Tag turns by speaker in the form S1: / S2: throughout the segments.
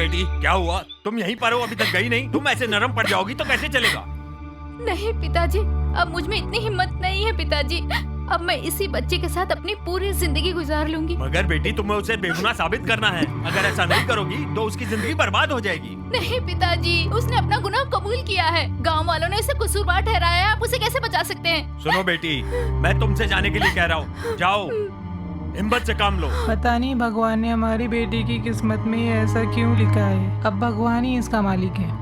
S1: बेटी, क्या हुआ? तुम यहीं पर हो, अभी तक गई नहीं? तुम ऐसे नरम पड़ जाओगी तो कैसे चलेगा?
S2: नहीं पिताजी, अब मुझ में इतनी हिम्मत नहीं है पिताजी। अब मैं इसी बच्चे के साथ अपनी पूरी जिंदगी गुजार लूंगी।
S1: मगर बेटी, तुम्हें उसे बेगुनाह साबित करना है। अगर ऐसा नहीं करोगी तो उसकी जिंदगी बर्बाद हो जाएगी।
S2: नहीं पिताजी, उसने अपना गुनाह कबूल किया है। गांव वालों ने इसे कसूरवार ठहराया है, आप उसे कैसे बचा सकते हैं?
S1: सुनो बेटी, मैं तुमसे जाने के लिए कह रहा हूँ। जाओ, हिम्मत से काम लो।
S3: पता नहीं भगवान ने हमारी बेटी की किस्मत में ये ऐसा क्यों लिखा है। अब भगवान ही इसका मालिक है।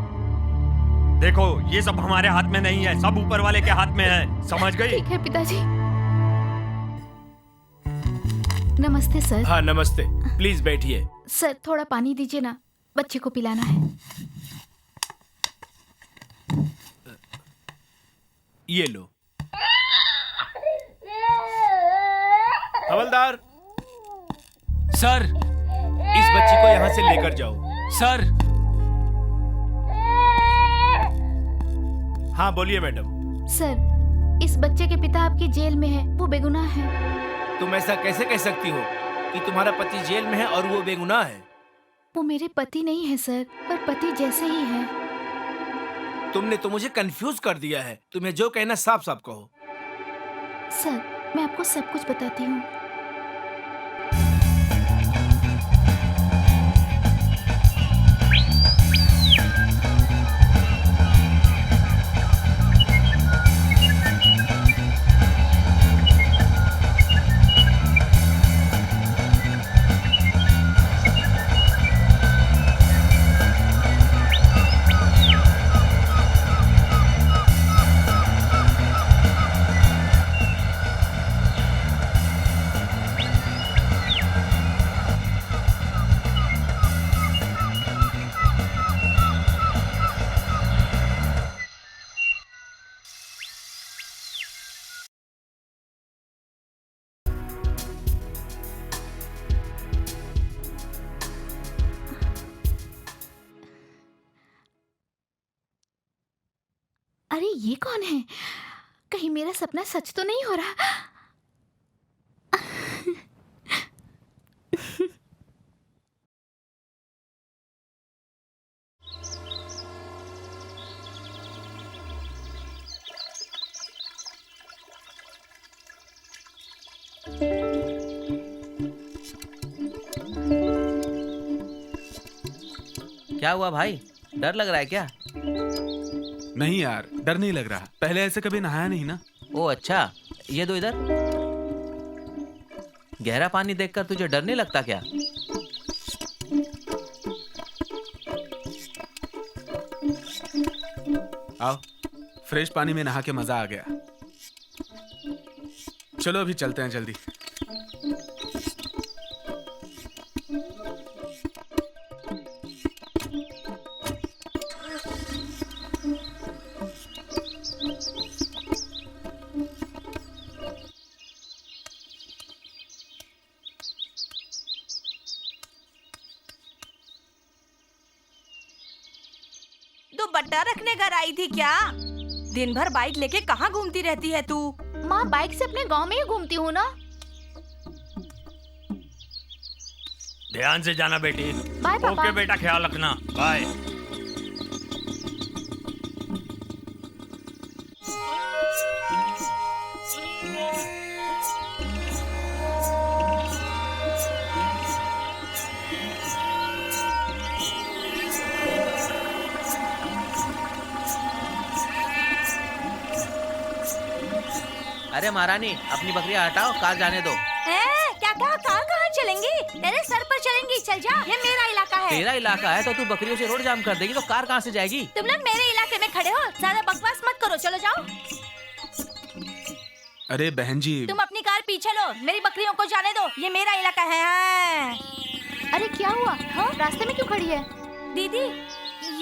S1: देखो, ये सब हमारे हाथ में नहीं है, सब ऊपर वाले के हाथ में है। समझ गई?
S2: ठीक है पिताजी। नमस्ते सर।
S4: हाँ नमस्ते, प्लीज बैठिए।
S2: सर थोड़ा पानी दीजिए ना, बच्चे को पिलाना है।
S4: ये लो। हवलदार,
S5: सर,
S4: इस बच्ची को यहाँ से लेकर जाओ।
S5: सर।
S4: हाँ बोलिए मैडम।
S2: सर, इस बच्चे के पिता आपकी जेल में है, वो बेगुनाह है।
S4: तुम ऐसा कैसे कह सकती हो कि तुम्हारा पति जेल में है और वो बेगुनाह है?
S2: वो मेरे पति नहीं है सर, पर पति जैसे ही है।
S4: तुमने तो मुझे कंफ्यूज कर दिया है। तुम्हें जो कहना साफ साफ कहो।
S2: सर, मैं आपको सब कुछ बताती हूँ। अरे ये कौन है? कहीं मेरा सपना सच तो नहीं हो रहा?
S5: क्या हुआ भाई, डर लग रहा है क्या?
S6: नहीं यार, डर नहीं लग रहा। पहले ऐसे कभी नहाया नहीं ना।
S5: ओ अच्छा, ये दो इधर। गहरा पानी देखकर तुझे डर नहीं लगता क्या?
S6: आओ, फ्रेश पानी में नहा के मजा आ गया। चलो अभी चलते हैं जल्दी।
S7: दुपट्टा रखने घर आई थी क्या? दिन भर बाइक लेके कहाँ घूमती रहती है तू?
S2: माँ, बाइक से अपने गांव में ही घूमती हूँ ना।
S1: ध्यान से जाना बेटी।
S2: बाय पापा।
S1: ओके बेटा, ख्याल रखना। बाय।
S5: अरे महारानी, अपनी बकरियां हटाओ, कार जाने दो।
S7: क्या कहा? कहाँ चलेंगी? तेरे सर पर चलेंगी। चल जा, ये मेरा इलाका है।
S5: तेरा इलाका है तो तू बकरियों से रोड जाम कर देगी तो कार कहाँ से जाएगी?
S7: तुम लोग मेरे इलाके में खड़े हो, ज्यादा बकवास मत करो। चलो जाओ।
S6: अरे बहन जी,
S7: तुम अपनी कार पीछे लो, मेरी बकरियों को जाने दो, ये मेरा इलाका है।
S2: अरे क्या हुआ? हाँ, रास्ते में क्यों खड़ी है?
S7: दीदी,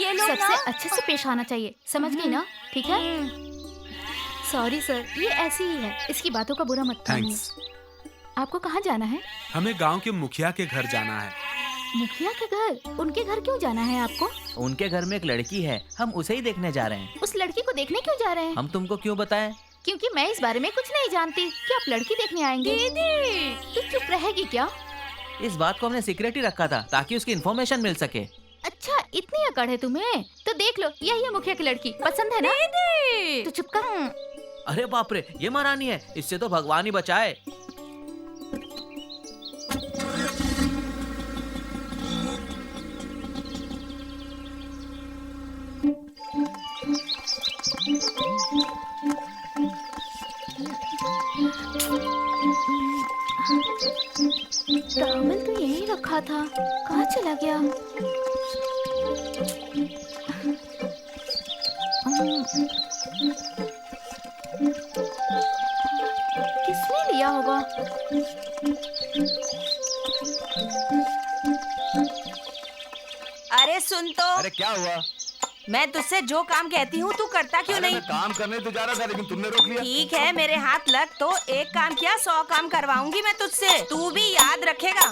S7: ये लोग
S2: सबसे
S7: ना
S2: अच्छे से पेश आना चाहिए, समझ गई ना? ठीक है। सॉरी सर, ये ऐसी ही है, इसकी बातों का बुरा मत मानिए।
S6: थैंक्स।
S2: आपको कहाँ जाना है?
S6: हमें गांव के मुखिया के घर जाना है।
S2: मुखिया के घर? उनके घर क्यों जाना है आपको?
S5: उनके घर में एक लड़की है, हम उसे ही देखने जा रहे हैं।
S2: उस लड़की को देखने क्यों जा रहे हैं?
S5: हम तुमको क्यों बताएं?
S2: क्योंकि मैं इस बारे में कुछ नहीं जानती। क्या आप लड़की देखने आएंगे?
S7: दीदी,
S2: तू चुप रहेगी क्या?
S5: इस बात को हमने सीक्रेट ही रखा था ताकि उसकी इन्फॉर्मेशन मिल सके।
S2: अच्छा इतनी अकड़ है तुम्हें? तो देख लो, यही है मुखिया की लड़की। पसंद है ना? तो चुप कर।
S5: अरे बाप रे, ये महारानी है, इससे तो भगवान ही बचाए।
S2: टॉवल तो यहीं रखा था, कहाँ चला गया? किसने लिया होगा?
S7: अरे सुन तो,
S8: अरे क्या हुआ?
S7: मैं तुझसे जो काम कहती हूँ तू करता क्यों
S8: अरे
S7: नहीं?
S8: मैं काम करने तो जा रहा था लेकिन तुमने रोक लिया।
S7: ठीक है, मेरे हाथ लग तो एक काम किया 100 काम करवाऊंगी मैं तुझसे, तू भी याद रखेगा।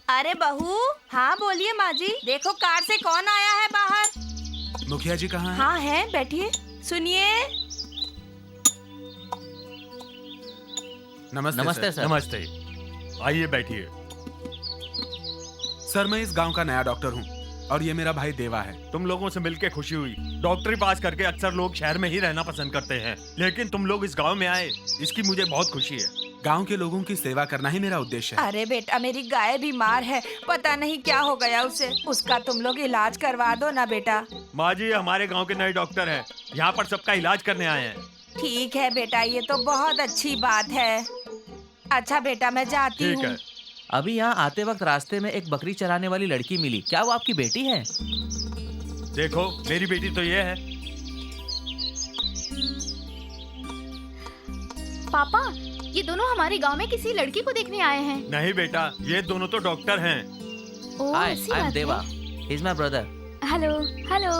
S7: अरे बहू, हाँ बोलिए माँ जी। देखो कार से कौन आया है बाहर।
S6: मुखिया जी कहाँ हैं?
S7: हाँ है, बैठिए सुनिए।
S6: नमस्ते
S5: नमस्ते
S6: सर।
S5: सर।
S1: नमस्ते, आइए बैठिए।
S6: सर मैं इस गांव का नया डॉक्टर हूँ और ये मेरा भाई देवा है।
S1: तुम लोगों से मिलके खुशी हुई। डॉक्टरी पास करके अक्सर लोग शहर में ही रहना पसंद करते हैं, लेकिन तुम लोग इस गांव में आए, इसकी मुझे बहुत खुशी है।
S6: गांव के लोगों की सेवा करना ही मेरा उद्देश्य है।
S7: अरे बेटा, मेरी गाय बीमार है, पता नहीं क्या हो गया उसे, उसका तुम लोग इलाज करवा दो ना बेटा।
S1: माँ जी हमारे गांव के नए डॉक्टर हैं, यहाँ पर सबका इलाज करने आए हैं।
S7: ठीक है बेटा, ये तो बहुत अच्छी बात है। अच्छा बेटा, मैं जाती
S1: ठीक
S7: हूँ।
S1: है।
S5: अभी यहाँ आते वक्त रास्ते में एक बकरी चराने वाली लड़की मिली, क्या वो आपकी बेटी है?
S1: देखो मेरी बेटी तो ये है।
S2: पापा, ये दोनों हमारे गांव में किसी लड़की को देखने आए हैं।
S1: नहीं बेटा, ये दोनों तो डॉक्टर हैं।
S2: ओह,
S5: हाय,
S2: ऐसी
S5: आई एम
S2: बात
S5: देवा,
S2: है।
S5: He is my brother.
S2: Hello hello.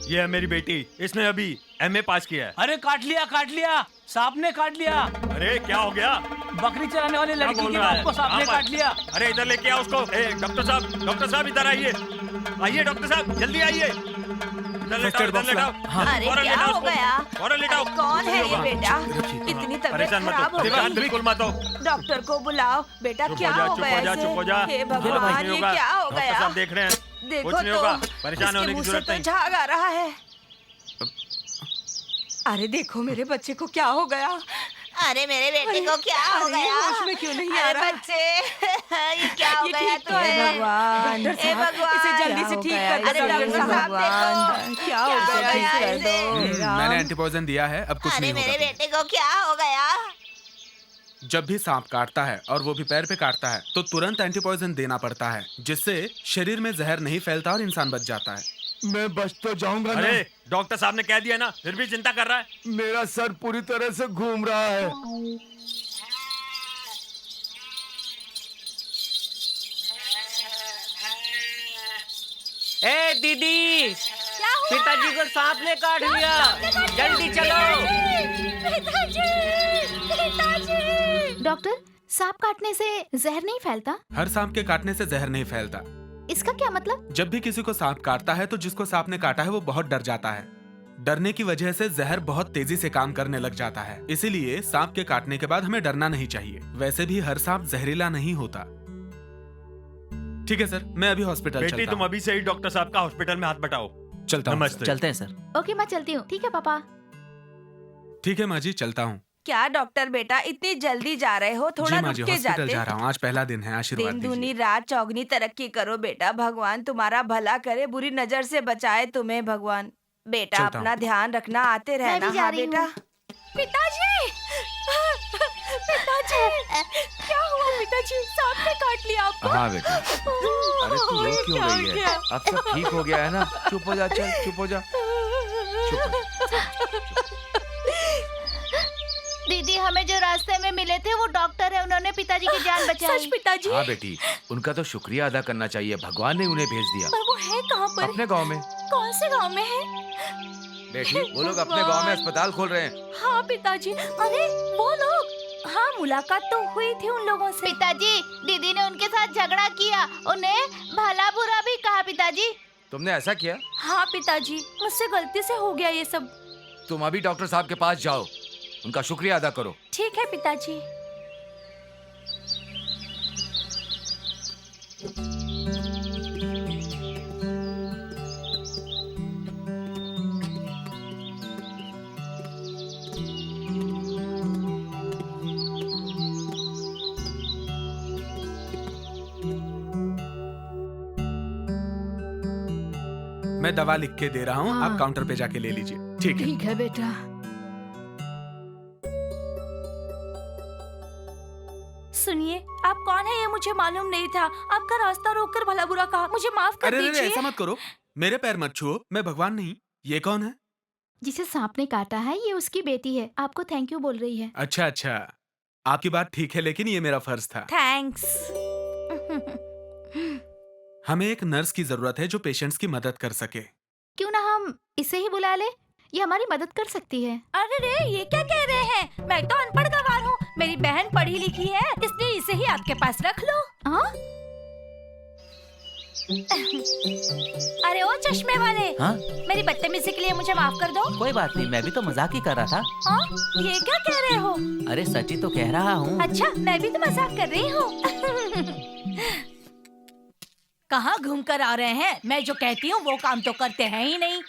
S1: ये है मेरी बेटी, इसने अभी एमए पास किया है।
S4: अरे काट लिया, सांप ने काट लिया।
S1: अरे क्या हो गया?
S4: बकरी चराने वाली
S1: क्या
S4: लड़की
S1: बोल
S4: के
S1: रहा
S4: बाप
S1: है?
S4: को सांप ने
S1: कहाँ पर?
S4: काट लिया।
S1: अरे इधर लेके आओ उसको। डॉक्टर साहब इधर आइए। आइए डॉक्टर साहब, जल्दी आइए। इधर लेटाओ, इधर लेटाओ।
S7: अरे
S1: फौरन
S7: क्या
S1: लेटाओ
S7: हो
S1: उसको।
S7: गया?
S1: फौरन लेटाओ।
S7: कौन है
S1: कुछ
S7: ये
S1: नहीं
S7: बेटा?
S6: रखिए।
S7: इतनी तबीयत
S1: परेशान मत
S7: खराब
S1: हो,
S7: हो
S1: ध्यान
S7: गई।
S1: बिल्कुल मत हो।
S7: डॉक्टर को बुलाओ बेटा,
S1: चुप
S7: क्या
S1: हो जा,
S7: हो
S1: चुप
S7: गया
S1: हो जा,
S7: इसे?
S1: चुप हो जा।
S7: हे
S1: कुछ
S7: भगवान,
S1: नहीं
S7: ये
S1: होगा।
S7: क्या हो
S1: डॉक्टर
S7: गया?
S1: साहब देख रहे हैं,
S7: देखो
S1: कुछ नहीं
S7: तो,
S1: होगा, परेशान
S7: इसके
S1: होने की
S7: मुंह से
S1: जरूरत
S7: तो
S1: नहीं।
S7: झाग आ रहा है। अरे देखो मेरे बच्चे को क्या हो गया।
S9: अरे मेरे बेटे को क्या हो
S7: अरे,
S9: गया?
S7: होश में क्यों नहीं आ
S9: अरे
S7: रहा?
S9: बच्चे, ये क्या हो
S7: ये
S9: गया
S7: ठीक तो है
S9: तुम्हें?
S7: भगवान।
S9: हे भगवान,
S7: इसे जल्दी से ठीक कर दो
S9: अरे
S7: डॉक्टर
S9: डॉक्टर
S7: साहब,
S9: साहब,
S7: देखो क्या हो
S9: क्या
S7: गया,
S9: हो गया
S7: ठीक कर
S9: इसे?
S7: दो।
S6: मैंने एंटीपॉइजन दिया है, अब कुछ
S9: अरे
S6: नहीं
S9: मेरे
S6: होगा।
S9: बेटे को क्या हो गया?
S6: जब भी सांप काटता है और वो भी पैर पे काटता है तो तुरंत एंटीपॉइजन देना पड़ता है, जिससे शरीर में जहर नहीं फैलता और इंसान बच जाता है।
S8: मैं बच तो जाऊंगा ना।
S1: अरे डॉक्टर साहब ने कह दिया ना, फिर भी चिंता कर रहा है।
S8: मेरा सर पूरी तरह से घूम रहा है।
S5: ए दीदी, पिताजी को सांप ने काट लिया, जल्दी चलो।
S2: डॉक्टर, सांप काटने से जहर नहीं फैलता?
S6: हर सांप के काटने से जहर नहीं फैलता।
S2: इसका क्या मतलब?
S6: जब भी किसी को सांप काटता है तो जिसको सांप ने काटा है वो बहुत डर जाता है। डरने की वजह से जहर बहुत तेजी से काम करने लग जाता है, इसीलिए सांप के काटने के बाद हमें डरना नहीं चाहिए। वैसे भी हर सांप जहरीला नहीं होता। ठीक है सर, मैं अभी हॉस्पिटल
S1: बेटी
S6: चलता
S1: तुम
S6: हूँ।
S1: अभी से ही डॉक्टर साहब का हॉस्पिटल में हाथ बटाओ।
S6: चलता हूँ।
S1: नमस्ते।
S5: चलते हैं सर।
S2: ओके, मैं चलती हूँ। ठीक है पापा।
S6: ठीक है माँ जी, चलता हूँ।
S7: क्या डॉक्टर बेटा, इतनी जल्दी जा रहे हो? थोड़ा
S6: जी माँ जी,
S7: रुक के
S6: हॉस्पिटल
S7: जाते।
S6: जा रहा हूँ। आज पहला दिन है, आशीर्वाद
S7: दिन दूनी
S6: दीजिए।
S7: रात चौगनी तरक्की करो बेटा। भगवान तुम्हारा भला करे, बुरी नजर से बचाए तुम्हें भगवान। बेटा
S6: चलता
S7: अपना
S6: हूँ।
S7: ध्यान रखना, आते
S2: मैं
S7: रहना।
S2: भी जा
S7: हाँ
S2: रही
S7: बेटा।
S2: हूँ।
S7: पिताजी, पिताजी, क्या हुआ पिताजी? सांप ने काट लिया आपको?
S8: हाँ बेटी, अरे तू रो क्यों रही है? अब सब ठीक हो गया है ना? चुप हो जा, चल चुप हो जा।
S2: दीदी, हमें जो रास्ते में मिले थे वो डॉक्टर है, उन्होंने पिताजी की जान बचाई।
S7: सच पिताजी?
S8: हाँ बेटी, उनका तो शुक्रिया अदा करना चाहिए, भगवान ने उन्हें भेज दिया।
S7: पर वो है कहाँ पर?
S8: अपने गांव में।
S7: कौन से गांव में है?
S8: बेटी, वो लोग अपने गांव में अस्पताल खोल रहे हैं।
S7: हाँ पिताजी। अरे वो लोग, हाँ मुलाकात तो हुई थी उन लोगों से।
S2: पिताजी, दीदी ने उनके साथ झगड़ा किया, उन्हें भला बुरा भी कहा। पिताजी,
S8: तुमने ऐसा किया?
S7: हाँ पिताजी, मुझसे गलती से हो गया ये सब।
S8: तुम अभी डॉक्टर साहब के पास जाओ, उनका शुक्रिया अदा करो।
S7: ठीक है पिताजी।
S6: मैं दवा लिख के दे रहा हूँ,
S2: हाँ।
S6: आप काउंटर पे जाके ले लीजिए। ठीक है।
S2: ठीक है बेटा।
S7: सुनिए, आप कौन है ये मुझे मालूम नहीं था। आपका रास्ता रोककर भला बुरा कहा, मुझे माफ कर
S6: अरे अरे
S7: दीजिए।
S6: ऐसा मत करो, मेरे पैर मत छुओ, मैं भगवान नहीं। ये कौन है?
S2: जिसे सांप ने काटा है ये उसकी बेटी है, आपको थैंक यू बोल रही है।
S6: अच्छा अच्छा, आपकी बात ठीक है, लेकिन ये मेरा फर्ज था।
S7: थैंक्स।
S6: हमें एक नर्स की जरूरत है जो पेशेंट्स की मदद कर सके।
S2: क्यों ना हम इसे ही बुला ले, ये हमारी मदद कर सकती है।
S7: अरे रे, ये क्या कह रहे हैं? मैं तो अनपढ़ गवार हूँ, मेरी बहन पढ़ी लिखी है, इसलिए इसे ही आपके पास रख लो।
S2: हाँ?
S7: अरे ओ चश्मे वाले,
S5: हाँ?
S7: मेरी बदतमीजी के लिए मुझे माफ कर दो।
S5: कोई बात नहीं, मैं भी तो मजाक ही कर रहा था।
S7: हाँ? ये क्या कह रहे हो?
S5: अरे सच ही तो कह रहा हूँ।
S7: अच्छा, मैं भी तो मजाक कर रही हूँ। कहाँ घूम कर आ रहे हैं? मैं जो कहती हूँ वो काम तो करते हैं ही नहीं।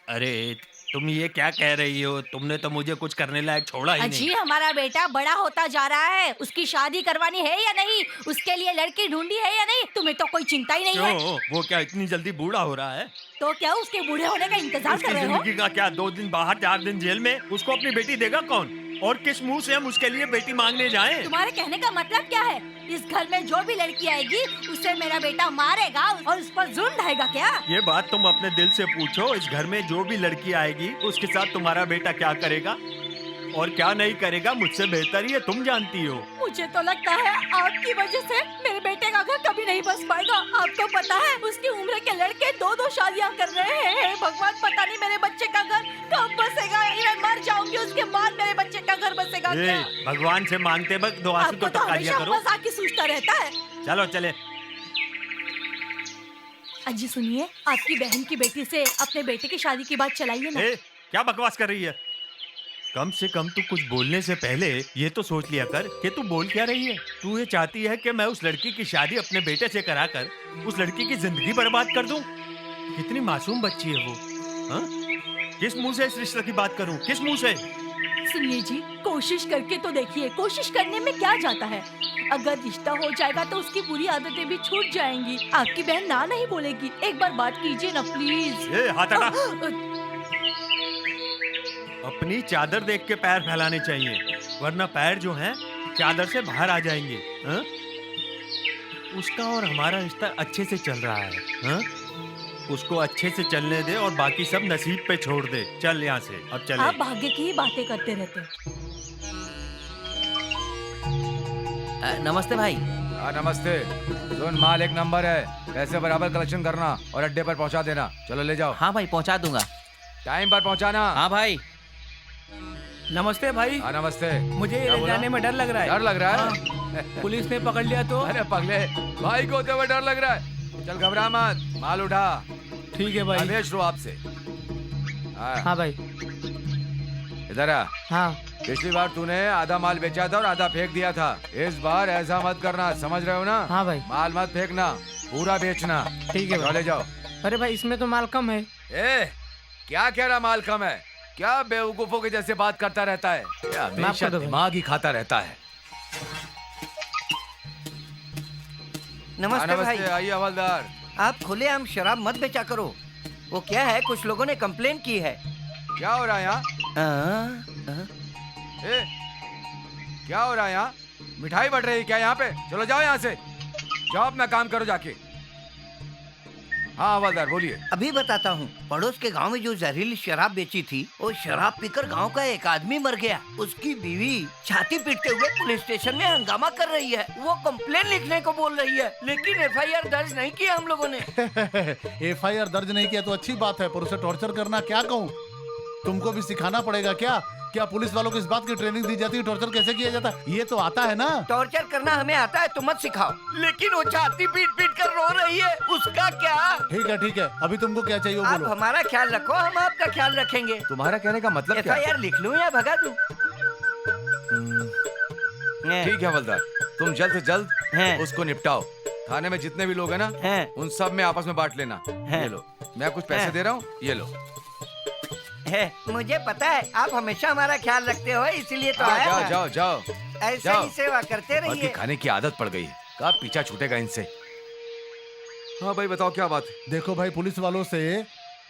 S1: अरे तुम ये क्या कह रही हो? तुमने तो मुझे कुछ करने लायक छोड़ा ही
S7: अजी,
S1: नहीं।
S7: हमारा बेटा बड़ा होता जा रहा है, उसकी शादी करवानी है या नहीं, उसके लिए लड़की ढूंढी है या नहीं, तुम्हें तो कोई चिंता ही नहीं है।
S1: क्यों? वो क्या इतनी जल्दी बूढ़ा हो रहा है?
S7: तो क्या उसके बूढ़े होने का इंतजार
S1: उसकी
S7: कर रहे हो?
S1: जिंदगी का क्या, 2 दिन बाहर 4 दिन जेल में, उसको अपनी बेटी देगा कौन? और किस मुंह से हम उसके लिए बेटी मांगने जाएं?
S7: तुम्हारे कहने का मतलब क्या है? इस घर में जो भी लड़की आएगी उसे मेरा बेटा मारेगा और उस पर जुल्म ढाएगा क्या?
S1: ये बात तुम अपने दिल से पूछो। इस घर में जो भी लड़की आएगी उसके साथ तुम्हारा बेटा क्या करेगा और क्या नहीं करेगा, मुझसे बेहतर ये तुम जानती हो।
S7: मुझे तो लगता है आपकी वजह से मेरे बेटे का घर कभी नहीं बस पाएगा। आपको पता है उसकी उम्र के लड़के 2-2 शादियां कर रहे हैं। भगवान, पता नहीं मेरे बच्चे का घर कब बसेगा। मैं मर जाऊंगी उसके बाद मेरे बच्चे का घर बसेगा क्या?
S1: भगवान से मांगते वक्त दुआ से
S7: आपको
S1: तो
S7: तो
S1: टका दिया
S7: हमेशा
S1: करो।
S7: मजाक ही सूझता रहता है।
S1: चलो चले।
S7: अजी सुनिए, आपकी बहन की बेटी से अपने बेटे की शादी की बात चलाइए ना।
S1: क्या बकवास कर रही है? कम से कम तू कुछ बोलने से पहले ये तो सोच लिया कर कि तू बोल क्या रही है। तू ये चाहती है कि मैं उस लड़की की शादी अपने बेटे से कराकर उस लड़की की जिंदगी बर्बाद कर दूं? कितनी मासूम बच्ची है वो। हाँ? किस मुंह से इस रिश्ते की बात करूं? किस मुंह से?
S7: सुनिए जी, कोशिश करके तो देखिए, कोशिश करने में क्या जाता है। अगर रिश्ता हो जाएगा तो उसकी बुरी आदतें भी छूट जाएंगी। आपकी बहन ना नहीं बोलेगी। एक बार बात कीजिए ना प्लीज।
S1: हाथ हटा। अपनी चादर देख के पैर फैलाने चाहिए, वरना पैर जो हैं चादर से बाहर आ जाएंगे। हाँ? उसका और हमारा रिश्ता अच्छे से चल रहा है। हाँ? उसको अच्छे से चलने दे और बाकी सब नसीब पे छोड़ दे। चल यहाँ से, अब चले।
S7: आप भाग्य की ही बातें करते रहते हैं।
S5: नमस्ते भाई।
S8: नमस्ते। सुन, माल एक नंबर है, पैसे बराबर कलेक्शन करना और अड्डे पर पहुंचा देना। चलो ले जाओ।
S5: हाँ भाई, पहुंचा दूंगा।
S8: टाइम पर पहुंचाना।
S5: हाँ भाई।
S4: नमस्ते भाई।
S8: हाँ नमस्ते।
S4: मुझे
S8: क्या
S4: ले
S8: बोला?
S4: जाने में डर लग रहा है।
S8: डर लग रहा है?
S4: हाँ। पुलिस ने पकड़ लिया तो?
S8: अरे पगले, भाई को होते हुए डर लग रहा है। चल घबरा मत, माल उठा।
S4: ठीक है भाई।
S8: आदेश लो आपसे।
S4: हाँ भाई।
S8: इधर आ।
S4: हाँ।
S8: पिछली बार तूने आधा माल बेचा था और आधा फेंक दिया था। इस बार ऐसा मत करना, समझ रहे हो ना?
S4: हाँ भाई।
S8: माल मत फेंकना, पूरा बेचना।
S4: ठीक है भाई।
S8: ले जाओ।
S4: अरे भाई, इसमें तो माल कम है।
S8: ए, क्या कह रहा माल कम है? क्या बेवकूफों के जैसे बात करता रहता है? ये हमेशा दिमाग ही खाता रहता है।
S10: नमस्ते भाई।
S8: आइए हवलदार।
S10: आप खुलेआम शराब मत बेचा करो। वो क्या है, कुछ लोगों ने कंप्लेन की है।
S8: क्या हो रहा है यहाँ? ए, क्या हो रहा है यहाँ? मिठाई बढ़ रही है क्या यहाँ पे? चलो जाओ यहाँ से, जाओ अपना काम करो जाके। हाँ हवलदार बोलिए।
S10: अभी बताता हूँ। पड़ोस के गांव में जो जहरीली शराब बेची थी, वो शराब पीकर गांव का एक आदमी मर गया। उसकी बीवी छाती पीटते हुए पुलिस स्टेशन में हंगामा कर रही है। वो कंप्लेन लिखने को बोल रही है, लेकिन FIR दर्ज नहीं किया हम लोगों ने।
S11: FIR दर्ज नहीं किया तो अच्छी बात है, पर उसे टॉर्चर करना क्या कहूँ? तुमको भी सिखाना पड़ेगा क्या? क्या पुलिस वालों को इस बात की ट्रेनिंग दी जाती है टॉर्चर कैसे किया जाता है? ये तो आता है ना।
S10: टॉर्चर करना हमें आता है तो मत सिखाओ, लेकिन वो छाती पीट पीट कर रो रही है, उसका क्या?
S11: ठीक है, अभी तुमको क्या चाहिए वो
S10: आप
S11: बोलो।
S10: हमारा ख्याल रखो, हम आपका ख्याल रखेंगे।
S8: तुम्हारा कहने का मतलब क्या?
S10: FIR लिख लूं या भगा दूं?
S8: ठीक है हवलदार, तुम जल्द से जल्द
S10: हैं।
S8: उसको निपटाओ। थाने में जितने भी लोग हैं ना,
S10: हैं।
S8: उन सब में आपस में बांट लेना। ये लो, मैं कुछ पैसे दे रहा हूँ, ये लो।
S10: मुझे पता है आप हमेशा हमारा ख्याल रखते हो, इसीलिए तो आया
S8: जाओ
S10: था।
S8: जाओ जाओ,
S10: ऐसे
S8: जाओ।
S10: ही सेवा करते
S8: बाकी
S10: रहिए।
S8: खाने की आदत पड़ गई है, कब पीछा छूटेगा इनसे। हाँ भाई बताओ क्या बात है।
S11: देखो भाई, पुलिस वालों से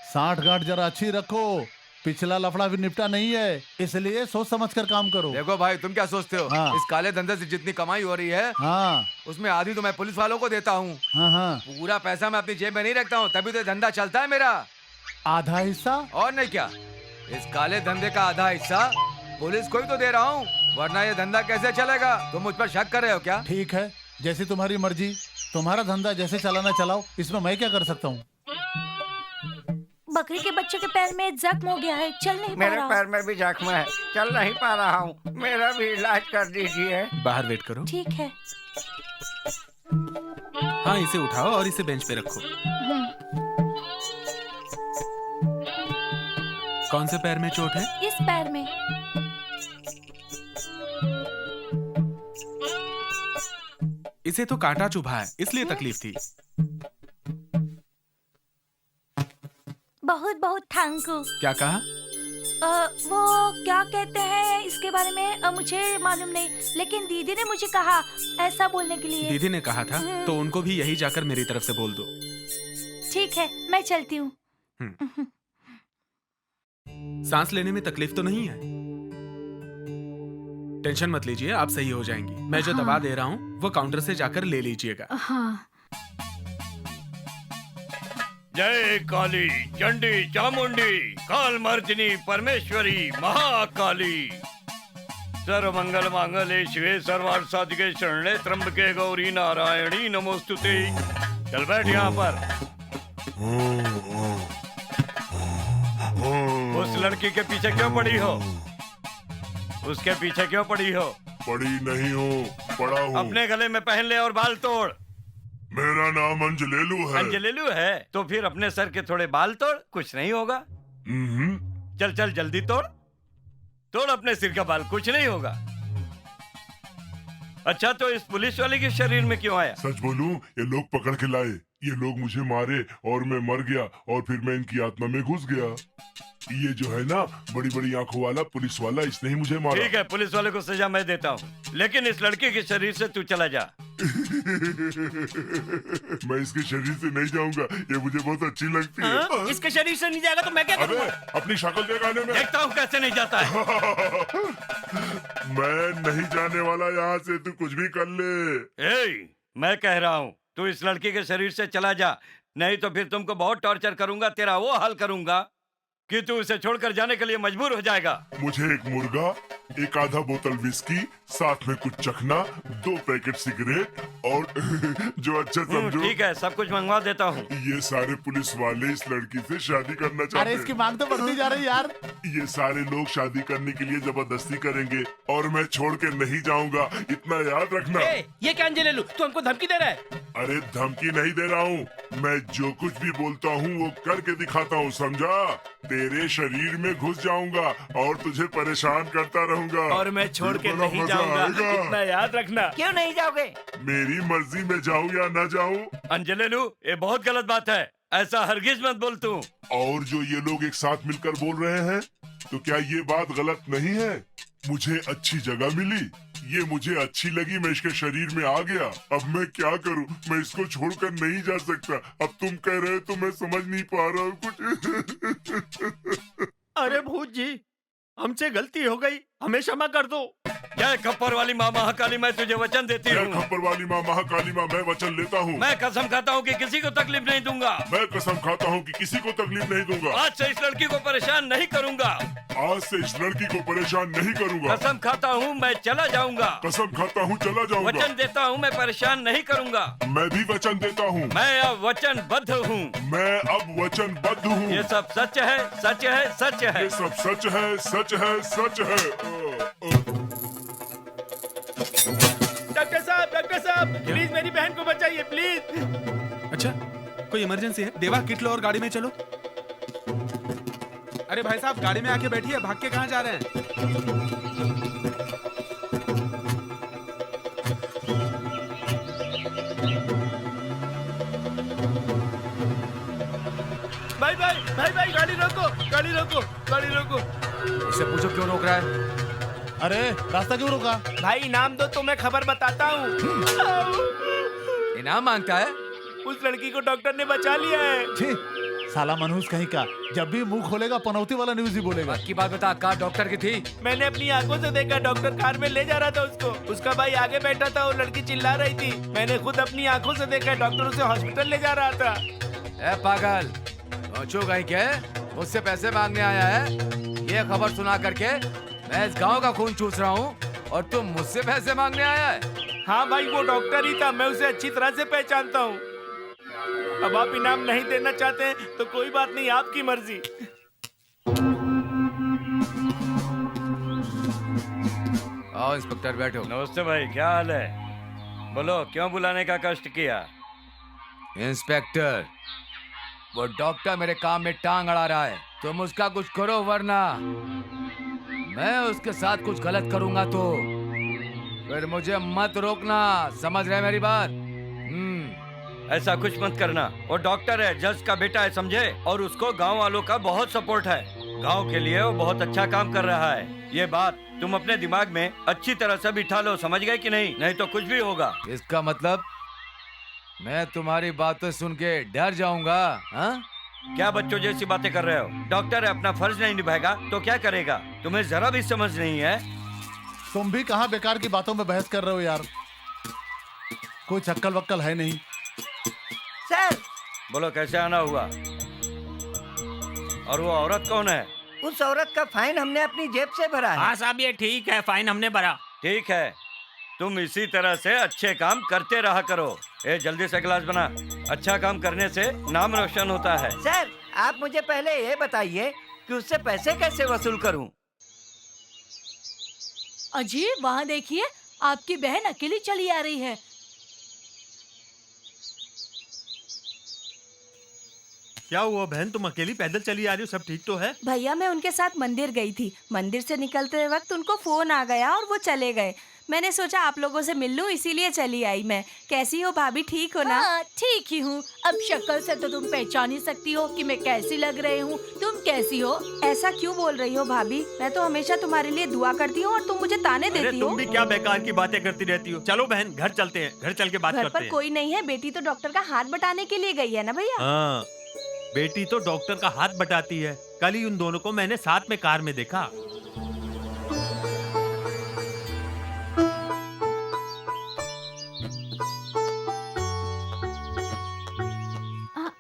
S11: साठ गांठ जरा अच्छी रखो। पिछला लफड़ा भी निपटा नहीं है, इसलिए सोच समझ कर काम करो।
S8: देखो भाई, तुम क्या सोचते हो?
S11: हाँ।
S8: इस काले धंधे से जितनी कमाई हो रही है,
S11: हाँ
S8: उसमें आधी तो मैं पुलिस वालों को देता हूँ।
S11: हाँ हाँ।
S8: पूरा पैसा मैं अपनी जेब में नहीं रखता हूँ, तभी तो ये धंधा चलता है मेरा।
S11: आधा हिस्सा?
S8: और नहीं क्या, इस काले धंधे का आधा हिस्सा पुलिस को ही तो दे रहा हूँ, वरना ये धंधा कैसे चलेगा? तुम मुझ पर शक कर रहे हो क्या?
S11: ठीक है, जैसी तुम्हारी मर्जी। तुम्हारा धंधा जैसे चलाना चलाओ, इसमें मैं क्या कर सकता हूँ?
S7: बकरी के बच्चे के पैर में जख्म हो गया है, चल नहीं पा
S10: मेरे
S7: रहा।
S10: पैर में भी जख्म है, चल नहीं पा रहा हूँ, मेरा भी इलाज कर दीजिए।
S6: बाहर वेट करो।
S7: ठीक है।
S6: हाँ, इसे उठाओ और इसे बेंच पे रखो। कौन से पैर में चोट है?
S7: इस पैर में।
S6: इसे तो कांटा चुभा है, इसलिए तकलीफ थी।
S7: बहुत बहुत थैंक यू।
S6: क्या कहा?
S7: वो क्या कहते हैं इसके बारे में मुझे मालूम नहीं, लेकिन दीदी ने मुझे कहा ऐसा बोलने के लिए।
S6: दीदी ने कहा था तो उनको भी यही जाकर मेरी तरफ से बोल दो।
S7: ठीक है, मैं चलती हूँ।
S6: सांस लेने में तकलीफ तो नहीं है? टेंशन मत लीजिए, आप सही हो जाएंगी। मैं जो दवा दे रहा हूँ वो काउंटर से जाकर ले लीजिएगा।
S2: हाँ।
S1: जय काली चंडी चामुंडी काल मर्दिनी परमेश्वरी महाकाली सर्व मंगल मांगल्ये शिवे सर्वार्थ साधिके शरण्ये त्र्यंबके गौरी नारायणी नमोस्तुते। चल बैठ यहाँ पर। उस लड़की के पीछे क्यों पड़ी हो? उसके पीछे क्यों पड़ी हो?
S12: पड़ी नहीं हो, पड़ा हूँ।
S1: अपने गले में पहन ले और बाल तोड़।
S12: मेरा नाम अंजलेलू है।
S1: अंजलेलू है तो फिर अपने सर के थोड़े बाल तोड़, कुछ नहीं होगा। चल चल जल्दी तोड़, तोड़ अपने सिर का बाल, कुछ नहीं होगा। अच्छा तो इस पुलिस वाले के शरीर में क्यों आया?
S12: सच बोलूं, ये लोग पकड़ के लाए। ये लोग मुझे मारे और मैं मर गया और फिर मैं इनकी आत्मा में घुस गया। ये जो है ना बड़ी बड़ी आंखों वाला पुलिस वाला, इसने ही मुझे मारा।
S1: ठीक है, पुलिस वाले को सजा मैं देता हूँ, लेकिन इस लड़के के शरीर से तू चला जा।
S12: मैं इसके शरीर से नहीं जाऊंगा, ये मुझे बहुत अच्छी लगती है।
S4: इसके शरीर से नहीं जाएगा तो मैं क्या
S12: अबे
S4: करूंगा?
S12: अपनी शक्ल दिखाने में।
S1: देखता हूँ कैसे नहीं जाता है।
S12: मैं नहीं जाने वाला यहाँ से, तू कुछ भी कर ले।
S1: मैं कह रहा हूँ तू इस लड़की के शरीर से चला जा, नहीं तो फिर तुमको बहुत टॉर्चर करूंगा, तेरा वो हाल करूंगा कि तू इसे छोड़कर जाने के लिए मजबूर हो जाएगा।
S12: मुझे एक मुर्गा, एक आधा बोतल विस्की, साथ में कुछ चखना, 2 पैकेट सिगरेट और जो अच्छा समझो।
S1: ठीक है, सब कुछ मंगवा देता हूँ।
S12: ये सारे पुलिस वाले इस लड़की से शादी करना चाहते हैं।
S11: अरे इसकी मांग तो बढ़ती जा रही यार।
S12: ये सारे लोग शादी करने के लिए जबरदस्ती करेंगे और मैं छोड़ के नहीं जाऊंगा, इतना याद रखना।
S4: ये क्या अंजलेलू, तू हमको धमकी दे रहा है?
S12: अरे धमकी नहीं दे रहा हूँ, मैं जो कुछ भी बोलता हूँ वो करके दिखाता हूँ, समझा? तेरे शरीर में घुस जाऊंगा और तुझे परेशान करता रहूंगा
S4: और मैं छोड़ के
S12: बड़ा
S4: नहीं
S12: मजा
S4: जाऊंगा,
S12: आएगा।
S4: इतना याद रखना।
S10: क्यों नहीं जाओगे?
S12: मेरी मर्जी में जाऊँ या ना जाऊँ।
S1: अंजलेलू, ये बहुत गलत बात है, ऐसा हरगिज मत बोल तू।
S12: और जो ये लोग एक साथ मिलकर बोल रहे हैं, तो क्या ये बात गलत नहीं है? मुझे अच्छी जगह मिली, ये मुझे अच्छी लगी, मैं इसके शरीर में आ गया। अब मैं क्या करूं? मैं इसको छोड़कर नहीं जा सकता। अब तुम कह रहे हो तो मैं समझ नहीं पा रहा हूँ कुछ।
S1: अरे भूत जी, हमसे गलती हो गई, हमें क्षमा कर दो। जय खप्पर वाली माँ महाकाली, मैं तुझे वचन देती हूँ।
S12: खप्पर वाली माँ महाकाली माँ, मैं वचन लेता हूँ।
S1: मैं कसम खाता हूँ कि किसी को तकलीफ नहीं दूंगा।
S12: मैं कसम खाता हूँ कि किसी को तकलीफ नहीं दूंगा।
S1: आज से इस लड़की को परेशान नहीं करूंगा।
S12: आज से इस लड़की को परेशान नहीं करूंगा।
S1: कसम खाता हूँ मैं चला जाऊंगा।
S12: कसम खाता हूँ चला जाऊंगा।
S1: वचन देता हूँ मैं परेशान नहीं करूंगा।
S12: मैं भी वचन देता हूँ।
S1: मैं अब वचनबद्ध हूँ।
S12: मैं अब वचनबद्ध हूँ।
S1: ये सब सच है, सच है, सच है।
S12: ये सब सच है, सच है, सच है।
S4: डॉक्टर साहब, प्लीज मेरी बहन को बचाइए, प्लीज।
S6: अच्छा, कोई इमरजेंसी है? देवा, किट लो और गाड़ी में चलो। अरे भाई साहब, गाड़ी में आके बैठिए, भाग के कहाँ जा रहे हैं?
S4: भाई भाई गाड़ी रोको, गाड़ी रोको, गाड़ी रोको।
S8: इसे पूछो क्यों रोक रहा है?
S11: अरे रास्ता क्यों रोका?
S4: भाई इनाम दो तो मैं खबर बताता हूँ।
S8: इनाम मांगता है?
S4: उस लड़की को डॉक्टर ने बचा लिया है।
S11: छी, साला मनहूस कहीं का, जब भी मुंह खोलेगा पनौती वाला न्यूज ही बोलेगा।
S8: बात की बात बता, कार डॉक्टर की थी?
S4: मैंने अपनी आंखों से देखा, डॉक्टर कार में ले जा रहा था उसको। उसका भाई आगे बैठा था, वो लड़की चिल्ला रही थी। मैंने खुद अपनी आंखों से देखा, डॉक्टर उसे हॉस्पिटल ले जा रहा था।
S8: ए पागल, पहुंचो कहीं के? मुझसे पैसे मांगने आया है? ये खबर सुना करके मैं इस गांव का खून चूस रहा हूँ और तुम मुझसे पैसे मांगने आया है?
S4: हाँ भाई, वो डॉक्टर ही था, मैं उसे अच्छी तरह से पहचानता हूँ। अब आप इनाम नहीं देना चाहते हैं तो कोई बात नहीं, आपकी मर्जी।
S8: आओ इंस्पेक्टर, बैठो।
S13: नमस्ते भाई, क्या हाल है? बोलो, क्यों बुलाने का कष्ट किया?
S8: इंस्पेक्टर, वो डॉक्टर मेरे काम में टांग अड़ा रहा है, तुम उसका कुछ करो, वरना मैं उसके साथ कुछ गलत करूंगा तो फिर मुझे मत रोकना, समझ रहे मेरी बात?
S13: ऐसा कुछ मत करना, वो डॉक्टर है, जज का बेटा है, समझे? और उसको गांव वालों का बहुत सपोर्ट है। गांव के लिए वो बहुत अच्छा काम कर रहा है। ये बात तुम अपने दिमाग में अच्छी तरह से बिठा लो, समझ गए कि नहीं? नहीं तो कुछ भी होगा।
S8: इसका मतलब मैं तुम्हारी बातें सुन के डर जाऊंगा? हाँ?
S13: क्या बच्चों जैसी बातें कर रहे हो? डॉक्टर है, अपना फर्ज नहीं निभाएगा तो क्या करेगा? तुम्हें जरा भी समझ नहीं है।
S11: तुम भी कहाँ बेकार की बातों में बहस कर रहे हो यार, कोई चक्कल वक्कल है नहीं।
S9: सर,
S13: बोलो, कैसे आना हुआ? और वो औरत कौन है?
S10: उस औरत का फाइन हमने अपनी जेब से भरा है।
S5: हाँ साहब, ये ठीक है, फाइन हमने भरा।
S13: ठीक है, तुम इसी तरह से अच्छे काम करते रहा करो। ए, जल्दी से गिलास बना। अच्छा काम करने से नाम रोशन होता है।
S10: सर, आप मुझे पहले ये बताइए कि उससे पैसे कैसे वसूल करूं?
S7: अजी, वहाँ देखिए, आपकी बहन अकेली चली आ रही है।
S1: क्या हुआ बहन, तुम अकेली पैदल चली आ रही हो? सब ठीक तो है?
S7: भैया, मैं उनके साथ मंदिर गई थी। मंदिर से निकलते वक्त उनको फोन आ गया और वो चले गए। मैंने सोचा आप लोगों से मिल लूं, इसीलिए चली आई मैं। कैसी हो भाभी, ठीक हो ना?
S14: हाँ, ठीक ही हूँ। अब शक्ल से तो तुम पहचान ही सकती हो कि मैं कैसी लग रही हूँ। तुम कैसी हो?
S7: ऐसा क्यों बोल रही हो भाभी? मैं तो हमेशा तुम्हारे लिए दुआ करती हूँ और तुम मुझे ताने
S1: अरे
S7: देती हो।
S1: तुम भी क्या बेकार की बातें करती रहती हो। चलो बहन, घर चलते हैं, घर चल के बात
S7: घर
S1: करते
S7: पर
S1: हैं।
S7: कोई नहीं है, बेटी तो डॉक्टर का हाथ बटाने के लिए गई है ना भैया।
S1: हाँ, बेटी तो डॉक्टर का हाथ बटाती है। कल ही उन दोनों को मैंने साथ में कार में देखा।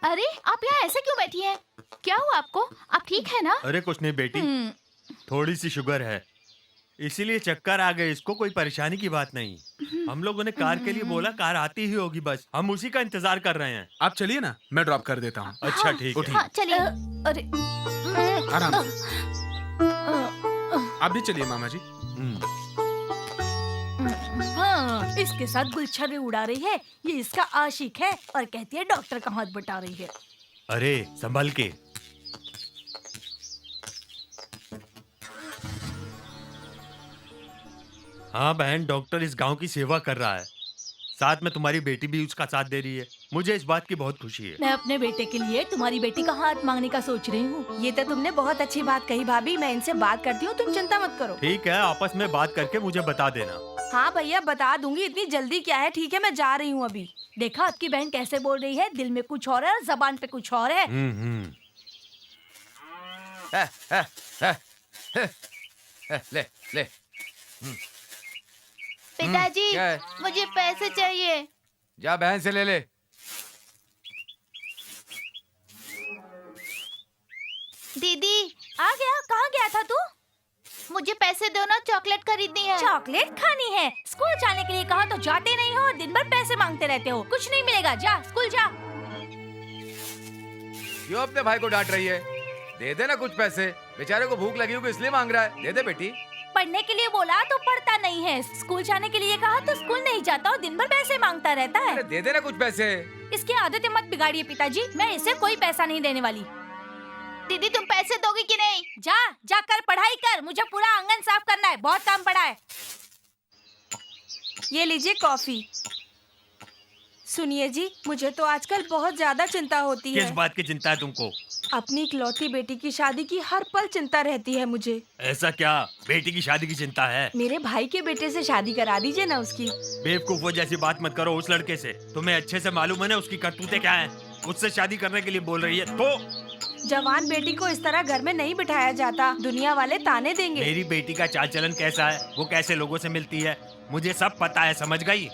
S2: अरे आप यहाँ ऐसे क्यों बैठी हैं? क्या हुआ आपको? आप ठीक है ना?
S1: अरे कुछ नहीं बेटी, थोड़ी सी शुगर है, इसीलिए चक्कर आ गए। इसको कोई परेशानी की बात नहीं। हम लोगों ने कार के लिए बोला, कार आती ही होगी, बस हम उसी का इंतजार कर रहे हैं।
S6: आप चलिए ना, मैं ड्रॉप कर देता हूँ।
S1: अच्छा ठीक है।
S2: हाँ, चलिए।
S7: अरे
S6: आराम से। आप भी चलिए मामा जी।
S14: हाँ, इसके साथ गुलछर्रे उड़ा रही है। ये इसका आशिक है और कहती है डॉक्टर का हाथ बटा रही है।
S1: अरे संभल के। हाँ बहन, डॉक्टर इस गांव की सेवा कर रहा है, साथ में तुम्हारी बेटी भी उसका साथ दे रही है। मुझे इस बात की बहुत खुशी है।
S14: मैं अपने बेटे के लिए तुम्हारी बेटी का हाथ मांगने का सोच रही हूँ।
S7: ये तो तुमने बहुत अच्छी बात कही भाभी, मैं इनसे बात करती हूँ, तुम चिंता मत करो।
S1: ठीक है, आपस में बात करके मुझे बता देना।
S7: हाँ भैया, बता दूंगी, इतनी जल्दी क्या है। ठीक है, मैं जा रही हूँ अभी।
S14: देखा आपकी बहन कैसे बोल रही है, दिल में कुछ और है और जबान पे कुछ और है।
S8: ले ले।
S2: पिताजी,
S8: क्या है?
S2: मुझे पैसे चाहिए।
S8: जा बहन से ले ले।
S2: दीदी,
S14: आ गया? कहाँ गया था तू?
S2: मुझे पैसे दो ना, चॉकलेट खरीदनी है।
S14: चॉकलेट खानी है? स्कूल जाने के लिए कहा तो जाते नहीं हो, दिन भर पैसे मांगते रहते हो। कुछ नहीं मिलेगा, जा स्कूल जा।
S8: क्यों अपने भाई को डांट रही है? दे दे ना कुछ पैसे, बेचारे को भूख लगी होगी इसलिए मांग रहा है। दे दे बेटी।
S14: पढ़ने के लिए बोला तो पढ़ता नहीं है, स्कूल जाने के लिए कहा तो स्कूल नहीं जाता और दिन भर पैसे मांगता रहता है।
S8: अरे दे दे ना कुछ पैसे।
S14: इसकी आदतें मत बिगाड़िए पिताजी, मैं इसे कोई पैसा नहीं देने वाली।
S2: दीदी, तुम पैसे दोगी कि नहीं?
S14: जा जाकर पढ़ाई कर, मुझे पूरा आंगन साफ करना है, बहुत काम पड़ा है।
S7: ये लीजिए कॉफी। सुनिए जी, मुझे तो आजकल बहुत ज्यादा चिंता होती है।
S1: किस बात की चिंता है तुमको?
S14: अपनी इकलौती बेटी की शादी की हर पल चिंता रहती है मुझे।
S1: ऐसा क्या बेटी की शादी की चिंता है?
S14: मेरे भाई के बेटे से शादी करा दीजिए ना उसकी।
S1: बेवकूफों जैसी बात मत करो उस लड़के से। तुम्हें अच्छे से मालूम है ना उसकी करतूतें क्या हैं। उससे शादी करने के लिए बोल रही है तो?
S14: जवान बेटी को इस तरह घर में नहीं बिठाया जाता, दुनिया वाले ताने देंगे।
S1: मेरी बेटी का चाल चलन कैसा है, वो कैसे लोगों से मिलती है, मुझे सब पता है, समझ गई?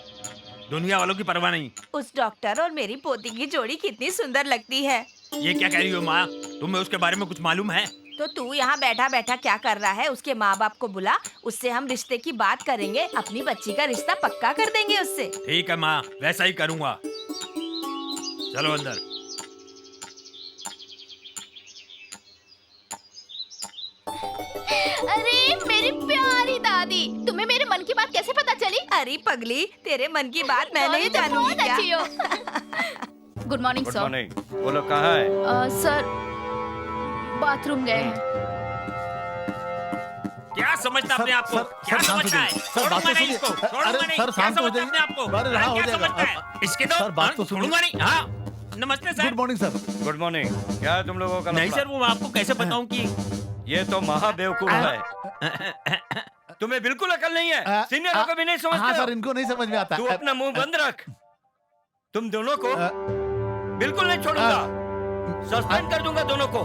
S1: दुनिया वालों की परवाह नहीं।
S14: उस डॉक्टर और मेरी पोती की जोड़ी कितनी सुंदर लगती है।
S1: ये क्या कह रही हो माँ? तुम्हें उसके बारे में कुछ मालूम है?
S14: तो तू यहाँ बैठा बैठा क्या कर रहा है? उसके माँ बाप को बुला, उससे हम रिश्ते की बात करेंगे, अपनी बच्ची का रिश्ता पक्का कर देंगे उससे।
S1: ठीक है माँ, वैसा ही करूँगा। चलो अंदर।
S2: अरे मेरी प्यारी दादी, तुम्हें मेरे मन की बात कैसे पता चली?
S14: अरे पगली, तेरे मन की बात मैं नहीं जानूंगी क्या?
S2: अच्छी हो। Good morning
S13: good
S2: sir.
S13: Morning. बोलो कहाँ है?
S2: सर बाथरूम गए हैं।
S1: क्या समझता अपने आप को? क्या समझता है? छोड़ूंगा नहीं इसको, छोड़ूंगा नहीं।
S11: सर,
S1: क्या
S11: शांत हो
S1: समझता है अपने आप को?
S11: अरे, हाँ, हो
S1: क्या
S11: जाएगा।
S1: समझता है? इसके दो
S11: सर, बात तो सुनिए।
S1: छोड़ूंगा नहीं। हाँ, नमस्ते sir.
S11: Good morning sir.
S13: Good morning. क्या है तुम लोगों का
S1: नहीं
S13: लफड़ा?
S1: सर, वो आपको कैसे बताऊं कि
S13: ये तो महा बेवकूफ है। तुम्हें बिल्कुल अकल नहीं है। सीनियरों को भी नहीं समझते
S11: हाँ
S13: हो?
S11: सर, इनको नहीं समझ में आता।
S13: तू अपना मुंह बंद रख। तुम दोनों को बिल्कुल नहीं छोड़ूंगा, सस्पेंड कर दूंगा दोनों को।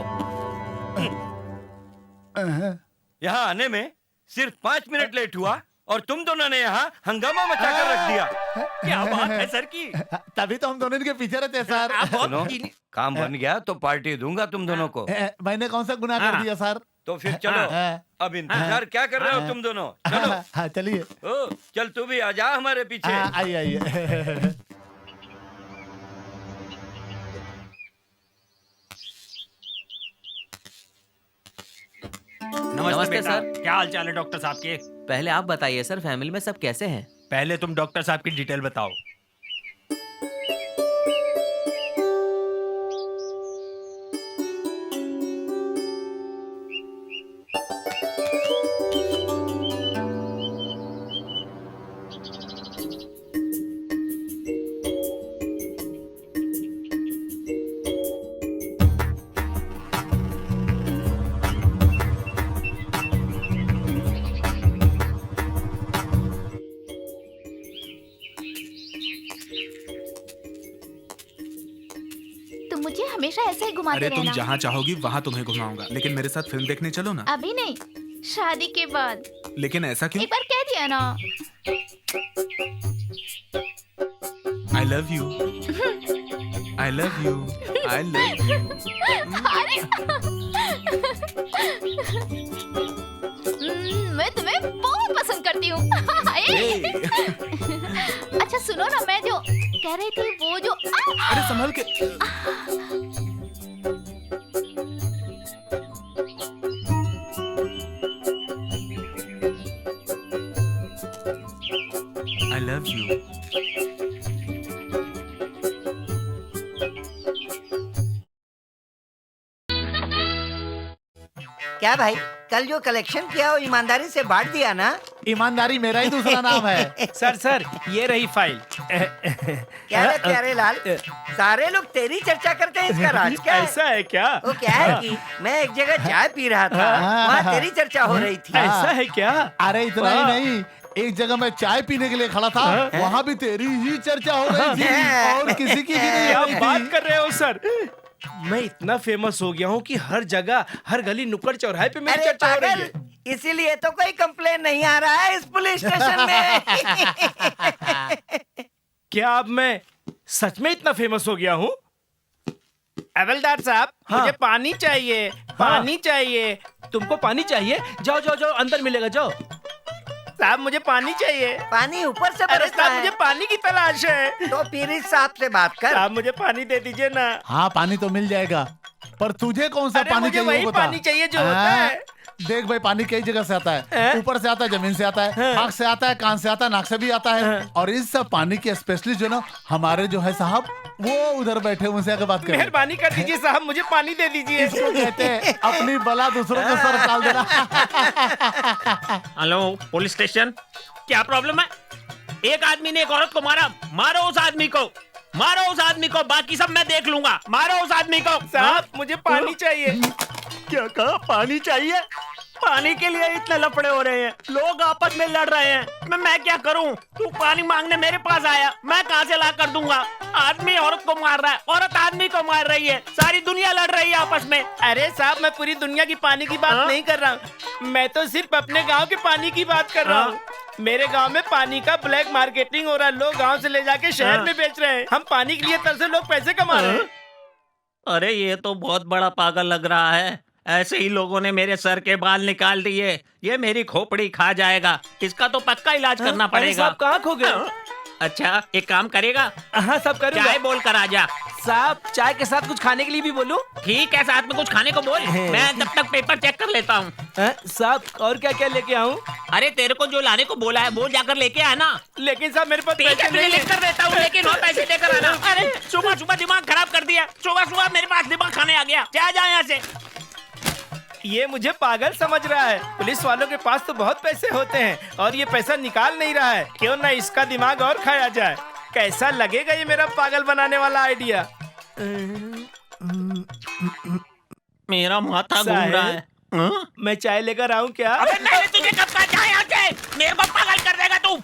S13: यहाँ आने में सिर्फ 5 मिनट लेट हुआ और तुम दोनों ने यहाँ हंगामा मचा कर रख दिया।
S1: क्या बात है सर की?
S11: तभी तो हम दोनों इनके पीछे रहते हैं सर।
S13: सुनो, काम बन गया तो पार्टी दूंगा तुम दोनों को।
S11: मैंने कौन सा गुनाह कर दिया सर?
S13: तो फिर चलो, अब इंतजार क्या कर रहे हो तुम दोनों? चलो।
S11: हाँ चलिए।
S13: ओ, चल तू भी आ जा हमारे पीछे।
S11: आइए आइए।
S1: नमस्ते सर। क्या हाल चाल है डॉक्टर साहब के?
S5: पहले आप बताइए सर, फैमिली में सब कैसे हैं?
S1: पहले तुम डॉक्टर साहब की डिटेल बताओ।
S2: तुम मुझे हमेशा ऐसा ही घुमाते
S6: अरे तुम
S2: रहना।
S6: जहाँ चाहोगी वहाँ तुम्हें घुमाऊंगा, लेकिन मेरे साथ फिल्म देखने चलो ना।
S2: अभी नहीं, शादी के बाद।
S6: लेकिन ऐसा क्यों?
S2: एक बार कह दिया ना।
S6: I love you, I love you, I love you.
S2: मैं तुम्हें बहुत पसंद करती हूँ। अच्छा सुनो ना, मैं जो कह रही थी वो जो
S6: अरे संभल के। I love you.
S10: क्या भाई, कल जो कलेक्शन किया वो ईमानदारी से बांट दिया ना?
S11: ईमानदारी मेरा ही दूसरा नाम है।
S4: सर ये रही फाइल।
S10: क्या रे प्यारे लाल, सारे लोग तेरी चर्चा करते हैं, इसका राज क्या है?
S4: ऐसा है क्या?
S10: वो क्या है कि मैं एक जगह चाय पी रहा था, वहाँ तेरी चर्चा हो रही थी।
S4: ऐसा है क्या?
S11: अरे इतना ही नहीं, एक जगह मैं चाय पीने के लिए खड़ा था, वहाँ भी तेरी ही चर्चा हो रही थी और किसी की भी नहीं
S4: क्या
S11: हो रही
S4: बात
S11: थी।
S4: कर रहे हो सर? मैं इतना फेमस हो गया हूँ कि हर जगह, हर गली नुक्कड़ चौराहे पे मेरी
S10: अरे
S4: चर्चा हो रही है।
S10: पागल, इसीलिए तो कोई कंप्लेन नहीं आ रहा है इस पुलिस स्टेशन में।
S4: क्या अब मैं सच में इतना फेमस हो गया हूँ? हवलदार साहब, मुझे पानी चाहिए, पानी चाहिए। तुमको पानी चाहिए? जाओ जाओ जाओ, अंदर मिलेगा, जाओ। साहब मुझे पानी चाहिए।
S10: पानी ऊपर से
S4: अरे
S10: बरसता
S4: साहब
S10: है।
S4: मुझे पानी की तलाश है।
S10: तो पीरी साहब से बात कर।
S4: साहब मुझे पानी दे दीजिए ना।
S11: हाँ पानी तो मिल जाएगा, पर तुझे कौन सा
S4: अरे
S11: पानी
S4: मुझे
S11: चाहिए
S4: वही
S11: वो बता।
S4: पानी चाहिए जो होता
S11: हाँ,
S4: है।
S11: देख भाई, पानी कई जगह से आता है, ऊपर से आता है, जमीन से आता है, आँख से आता है, कान से आता है, नाक से भी आता है। और इस सब पानी के स्पेशलिस्ट जो ना हमारे जो है साहब, वो उधर बैठे, उनसे आके बात करें।
S4: मेहरबानी कर दीजिए साहब, मुझे पानी दे दीजिए।
S11: इसको कहते हैं अपनी बला दूसरों के सर टाल देना।
S15: हेलो पुलिस स्टेशन, क्या प्रॉब्लम है? एक आदमी ने एक औरत को मारा, मारो उस आदमी को।
S5: मारो उस आदमी को, बाकी सब मैं देख लूंगा। मारो उस आदमी को।
S4: साहब मुझे पानी चाहिए।
S5: क्या कहा? पानी चाहिए? पानी के लिए इतने लफड़े हो रहे हैं, लोग आपस में लड़ रहे हैं, मैं क्या करूं? तू पानी मांगने मेरे पास आया, मैं कहां से ला कर दूंगा? आदमी औरत को मार रहा है, औरत आदमी को मार रही है, सारी दुनिया लड़ रही है आपस में।
S4: अरे साहब मैं पूरी दुनिया की पानी की बात नहीं कर रहा हूँ, मैं तो सिर्फ अपने गांव के पानी की बात कर रहा हूँ। मेरे गांव में पानी का ब्लैक मार्केटिंग हो रहा है, लोग गांव से ले जाके शहर में बेच रहे हैं। हम पानी के लिए तरसे लोग पैसे कमा रहे हैं।
S5: अरे ये तो बहुत बड़ा पागल लग रहा है। ऐसे ही लोगों ने मेरे सर के बाल निकाल दिए, ये मेरी खोपड़ी खा जाएगा, इसका तो पक्का इलाज करना पड़ेगा।
S4: साहब कहाँ खो गए?
S5: अच्छा एक काम करेगा?
S4: हाँ सब करूँगा।
S5: चाय बोल कर आजा।
S4: साहब चाय के साथ कुछ खाने के लिए भी बोलूं?
S5: ठीक है, साथ में कुछ खाने को बोल, मैं तब तक पेपर चेक कर लेता हूँ।
S4: साहब और क्या क्या लेके आऊँ?
S5: अरे तेरे को जो लाने को बोला है वो जाकर लेके आना।
S4: लेकिन साहब मेरे पास
S5: पैसे नहीं, लिख कर देता हूँ, लेकिन और पैसे देकर आना। अरे सुबह सुबह दिमाग खराब कर दिया, सुबह सुबह मेरे पास दिमाग खाने आ गया। जा यहाँ से।
S4: ये मुझे पागल समझ रहा है। पुलिस वालों के पास तो बहुत पैसे होते हैं और ये पैसा निकाल नहीं रहा है। क्यों ना इसका दिमाग और खाया जाए। कैसा लगेगा ये मेरा पागल बनाने वाला आइडिया?
S5: मेरा माथा घूम रहा है।
S4: मैं चाय लेकर आऊं क्या?
S5: अबे मैंने तुझे कब कहा जा यहाँ से? मेरे को पागल कर देगा तू।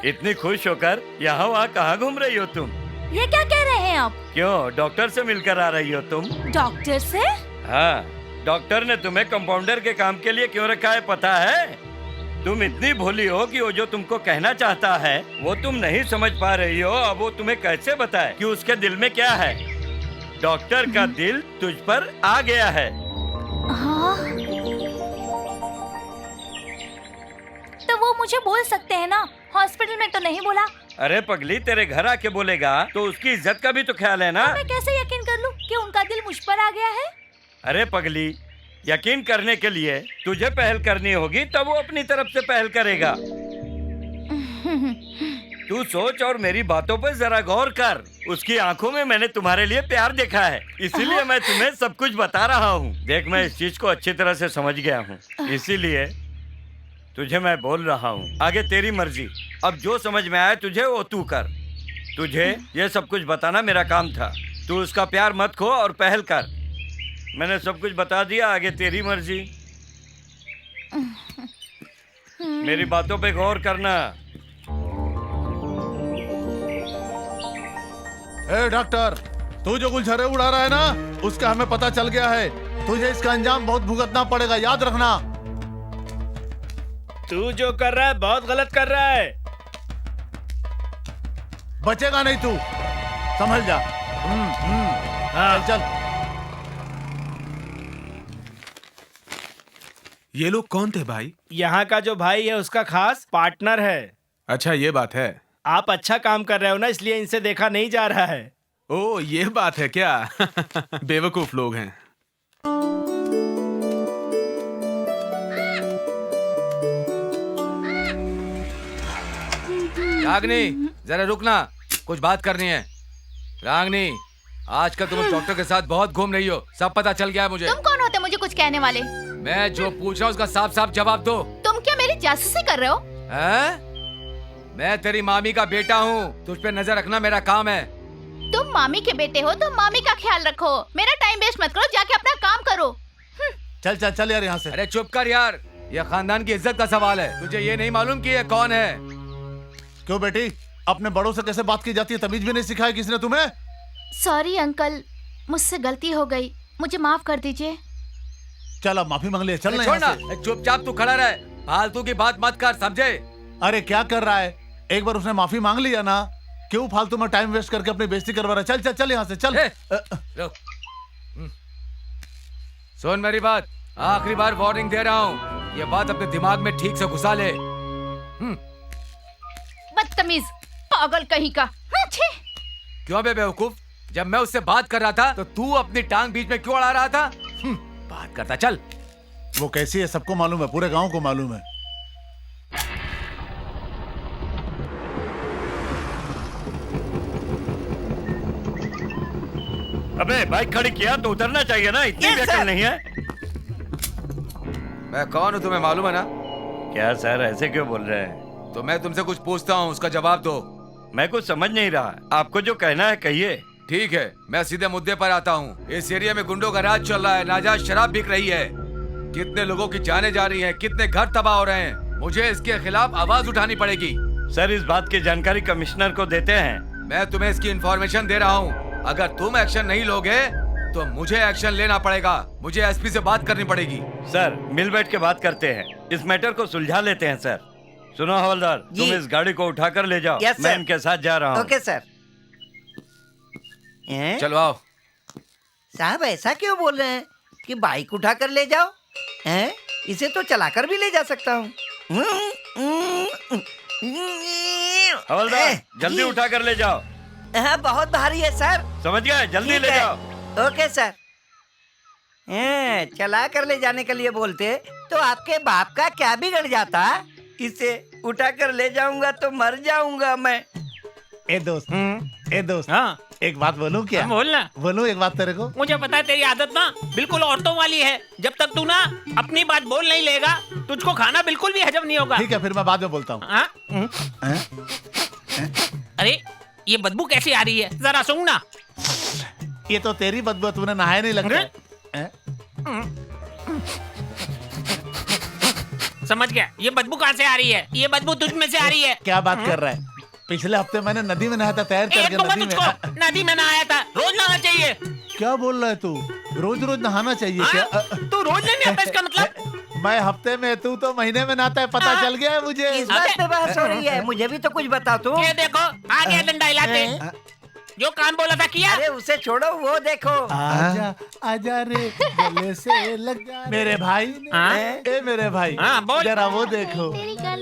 S13: इतनी खुश होकर यहाँ वहाँ कहाँ घूम रही हो तुम?
S7: ये क्या कह रहे हैं आप?
S13: क्यों, डॉक्टर से मिलकर आ रही हो तुम?
S7: डॉक्टर से?
S13: हाँ, डॉक्टर ने तुम्हें कंपाउंडर के काम के लिए क्यों रखा है पता है? तुम इतनी भोली हो कि वो जो तुमको कहना चाहता है वो तुम नहीं समझ पा रही हो। अब वो तुम्हें कैसे बताए कि उसके दिल में क्या है? डॉक्टर का दिल तुझ पर आ गया है।
S7: हाँ? तो वो मुझे बोल सकते हैं ना, हॉस्पिटल में तो नहीं बोला।
S13: अरे पगली, तेरे घर आके बोलेगा तो उसकी इज्जत का भी तो ख्याल है ना।
S7: मैं कैसे यकीन कर लूं कि उनका दिल मुझ पर आ गया है?
S13: अरे पगली, यकीन करने के लिए तुझे पहल करनी होगी, तब वो अपनी तरफ से पहल करेगा। तू सोच और मेरी बातों पर जरा गौर कर। उसकी आंखों में मैंने तुम्हारे लिए प्यार देखा है, इसीलिए मैं तुम्हें सब कुछ बता रहा हूँ। देख, मैं इस चीज को अच्छी तरह से समझ गया हूँ, इसीलिए तुझे मैं बोल रहा हूँ। आगे तेरी मर्जी, अब जो समझ में आए तुझे वो तू कर। तुझे ये सब कुछ बताना मेरा काम था। तू उसका प्यार मत खो और पहल कर। मैंने सब कुछ बता दिया, आगे तेरी मर्जी। मेरी बातों पे गौर करना।
S11: ए डॉक्टर, तू जो गुलछरे उड़ा रहा है ना, उसका हमें पता चल गया है। तुझे इसका अंजाम बहुत भुगतना पड़ेगा, याद रखना।
S4: तू जो कर रहा है बहुत गलत कर रहा है।
S11: बचेगा नहीं तू, समझ जा। हाँ चल।
S6: ये लोग कौन थे भाई?
S4: यहाँ का जो भाई है उसका खास पार्टनर है।
S6: अच्छा ये बात है।
S4: आप अच्छा काम कर रहे हो ना, इसलिए इनसे देखा नहीं जा रहा है।
S6: ओ ये बात है क्या? बेवकूफ लोग हैं।
S8: रागनी, जरा रुकना, कुछ बात करनी है। रागनी, आजकल तुम डॉक्टर के साथ बहुत घूम रही हो, सब पता चल गया है मुझे।
S2: तुम कौन होते मुझे कुछ कहने वाले?
S8: मैं जो पूछ रहा हूँ उसका साफ साफ जवाब दो।
S2: तुम क्या मेरी जासूसी कर रहे हो?
S8: हैं? मैं तेरी मामी का बेटा हूँ, तुझ पे नजर रखना मेरा काम है।
S2: तुम मामी के बेटे हो तो मामी का ख्याल रखो, मेरा टाइम वेस्ट मत करो, जाके अपना काम करो।
S11: चल चल चल यार यहाँ से।
S8: अरे चुप कर यार, यह खानदान की इज्जत का सवाल है। तुझे ये नहीं मालूम कि ये कौन है?
S11: क्यों बेटी, अपने बड़ों से कैसे बात की जाती है तमीज भी नहीं सिखाया किसने तुम्हें?
S2: सॉरी अंकल, मुझसे गलती हो गई, मुझे माफ कर दीजिए।
S11: चल अब माफी मांग लिया, चल ना
S8: छोड़
S11: यहाँ
S8: ना,
S11: से।
S8: चुपचाप तू खड़ा रहे, फालतू की बात मत कर, समझे?
S11: अरे क्या कर रहा है, एक बार उसने माफी मांग लिया ना, क्यों फालतू में टाइम वेस्ट करके अपनी बेइज्जती करवा रहा है? चल चल चल यहाँ से चल।
S8: रुक, सुन मेरी बात, आखिरी बार वार्निंग दे रहा हूँ, ये बात अपने दिमाग में ठीक से घुसा ले।
S2: बदतमीज पागल कहीं का।
S8: क्यों बे बेवकूफ, जब मैं उससे बात कर रहा था तो तू अपनी टांग बीच में क्यों अड़ा रहा था? बात करता चल।
S11: वो कैसी है सबको मालूम है, पूरे गांव को मालूम है।
S13: अबे बाइक खड़ी किया तो उतरना चाहिए ना, इतनी
S10: Yes,
S13: बेकल
S10: sir.
S13: नहीं है।
S8: मैं कौन हूँ तुम्हें मालूम है ना?
S13: क्या सर ऐसे क्यों बोल रहे हैं?
S8: तो मैं तुमसे कुछ पूछता हूँ, उसका जवाब दो।
S13: मैं कुछ समझ नहीं रहा, आपको जो कहना है कहिए।
S8: ठीक है, मैं सीधे मुद्दे पर आता हूँ। इस एरिया में गुंडों का राज चल रहा है, नाजायज शराब बिक रही है, कितने लोगों की जानें जा रही हैं, कितने घर तबाह हो रहे हैं। मुझे इसके खिलाफ आवाज उठानी पड़ेगी।
S13: सर इस बात की जानकारी कमिश्नर को देते हैं।
S8: मैं तुम्हें इसकी इंफॉर्मेशन दे रहा हूँ। अगर तुम एक्शन नहीं लोगे तो मुझे एक्शन लेना पड़ेगा। मुझे एसपी से बात करनी पड़ेगी।
S13: सर मिल बैठ के बात करते हैं, इस मैटर को सुलझा लेते हैं। सर सुनो हवलदार, तुम इस गाड़ी को उठाकर ले जाओ। मैं इनके साथ जा रहा हूँ।
S10: Okay sir.
S8: चलो आओ।
S10: साहब ऐसा क्यों बोल रहे हैं कि बाइक उठा कर ले जाओ? हैं? इसे तो चलाकर भी ले जा सकता हूँ।
S13: हवलदार जल्दी उठा कर ले जाओ।
S10: हाँ, बहुत भारी है सर।
S13: समझ गए, जल्दी ले जाओ।
S10: Okay sir. चला कर ले जाने के लिए बोलते तो आपके बाप का क्या बिगड़ जाता? इसे उठा कर ले जाऊंगा तो मर जाऊंगा मैं।
S11: ए दोस्त हाँ एक बात बोलूं क्या?
S4: बोलना।
S11: बोलूं एक बात तेरे को?
S4: मुझे पता है तेरी आदत ना बिल्कुल औरतों वाली है। जब तक तू ना अपनी बात बोल नहीं लेगा तुझको खाना बिल्कुल भी हजम नहीं होगा।
S11: ठीक है फिर मैं बाद में बोलता हूँ।
S4: अरे ये बदबू कैसी आ रही है, जरा सुन ना।
S11: ये तो तेरी बदबू, तूने नहाया नहीं लगता।
S4: समझ गया, ये बदबू कहाँ से आ रही है? ये बदबू तुझ में से आ रही है।
S11: क्या बात कर रहा है? पिछले हफ्ते मैंने नदी में नहाया था, तैर करके नदी में।
S4: नदी में नहाया था, रोज नहाना चाहिए।
S11: क्या बोल रहा है तू? रोज रोज नहाना चाहिए क्या?
S4: तू रोज नहीं नहाता इसका मतलब?
S11: मैं हफ्ते में, तू तो महीने में नहाता है। पता चल गया है मुझे।
S10: इस बात पे बहस हो रही है, मुझे भी तो कुछ बता तू।
S4: ये देखो आ गया डंडा हिलाते। जो काम बोला था किया।
S10: अरे उसे छोड़ो, वो देखो।
S11: आजा आजा रे गले से लग जा मेरे भाई। ए मेरे भाई, जरा वो देखो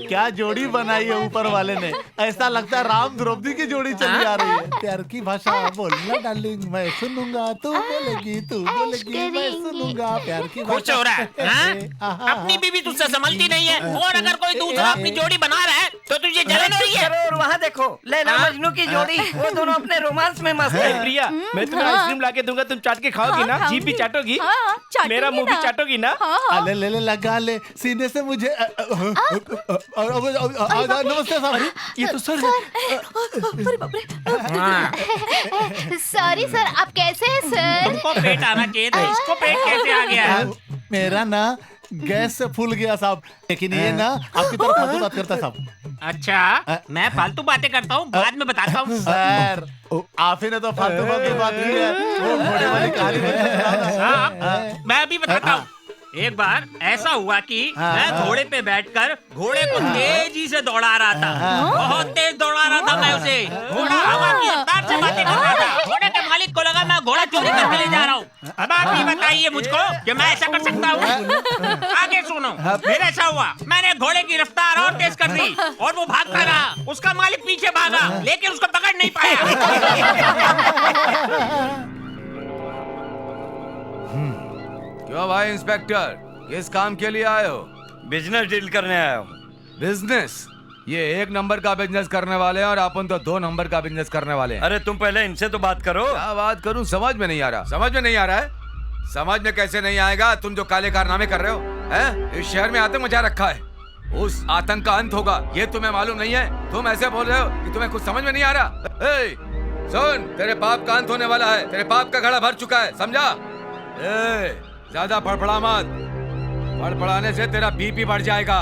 S11: क्या जोड़ी बनाई है ऊपर वाले ने। ऐसा लगता है राम द्रौपदी की जोड़ी चली आ रही है। प्यार की भाषा बोलना डार्लिंग, मैं सुनूंगा तू बोलेगी, तू बोलेगी मैं सुनूंगा। प्यार की
S4: खुश हो रहा है? अपनी बीवी तुझसे संभलती नहीं है, और अगर कोई दूसरा अपनी जोड़ी बना रहा है तो तुझे जलन हो रही है।
S10: और वहाँ देखो लैला मजनू की जोड़ी, वो दोनों अपने रोमांस में मस्त है।
S4: प्रिया, मैं तुम्हें आइसक्रीम लाके दूंगा, तुम चाट के खाओगी ना? जीभ भी चाटोगी, मेरा मुंह भी चाटोगी ना?
S11: ले ले ले लगा ले सीने से मुझे। नमस्ते सर।
S4: ये तो सर
S2: सॉरी सर, आप कैसे हैं सर?
S4: तुमको पेट आना चाहिए था, इसको पेट कैसे आ गया है?
S11: मेरा ना गैस से फूल गया साहब, लेकिन ये ना आपकी तरफ फालतू बात करता साहब।
S4: अच्छा, मैं फालतू बातें करता हूँ, बाद में बताता हूँ।
S11: सर आप ही ने तो फालतू बात की है। वो घोड़े वाली कहानी
S4: मैं अभी बताता हूँ। एक बार ऐसा हुआ कि मैं घोड़े पे बैठकर घोड़े को तेजी से दौड़ा रहा था। बहुत तेज दौड़ा रहा था मैं उसे। घोड़ा हवा की रफ्तार से बातें कर रहा था। घोड़े के मालिक को लगा मैं घोड़ा चोरी करके ले जा रहा हूँ। अब आप ये बताइए मुझको कि मैं ऐसा कर सकता हूँ? आगे सुनो, फिर ऐसा हुआ, मैंने घोड़े की रफ्तार और तेज कर दी और वो भागता रहा। उसका मालिक पीछे भागा, लेकिन उसको पकड़ नहीं पाया।
S8: क्यों भाई इंस्पेक्टर, किस काम के लिए आए हो?
S13: बिजनेस डील करने आया हूँ।
S8: बिजनेस? ये 1 नंबर का बिजनेस करने वाले हैं और अपन तो 2 नंबर का बिजनेस करने वाले हैं।
S13: अरे तुम पहले इनसे तो बात करो।
S8: क्या बात करूं, समझ में नहीं आ रहा। समझ में नहीं आ रहा है? समझ में कैसे नहीं आएगा? तुम जो काले कारनामे कर रहे हो, हैं? इस शहर में आतंक मचा रखा है। उस आतंक का अंत होगा, ये तुम्हें मालूम नहीं है? तुम ऐसे बोल रहे हो कि तुम्हें कुछ समझ में नहीं आ रहा। ए, सुन, तेरे पाप का अंत होने वाला है। तेरे पाप का घड़ा भर चुका है, समझा? ज्यादा फड़फड़ा मत, फड़फड़ाने से तेरा बीपी बढ़ जाएगा।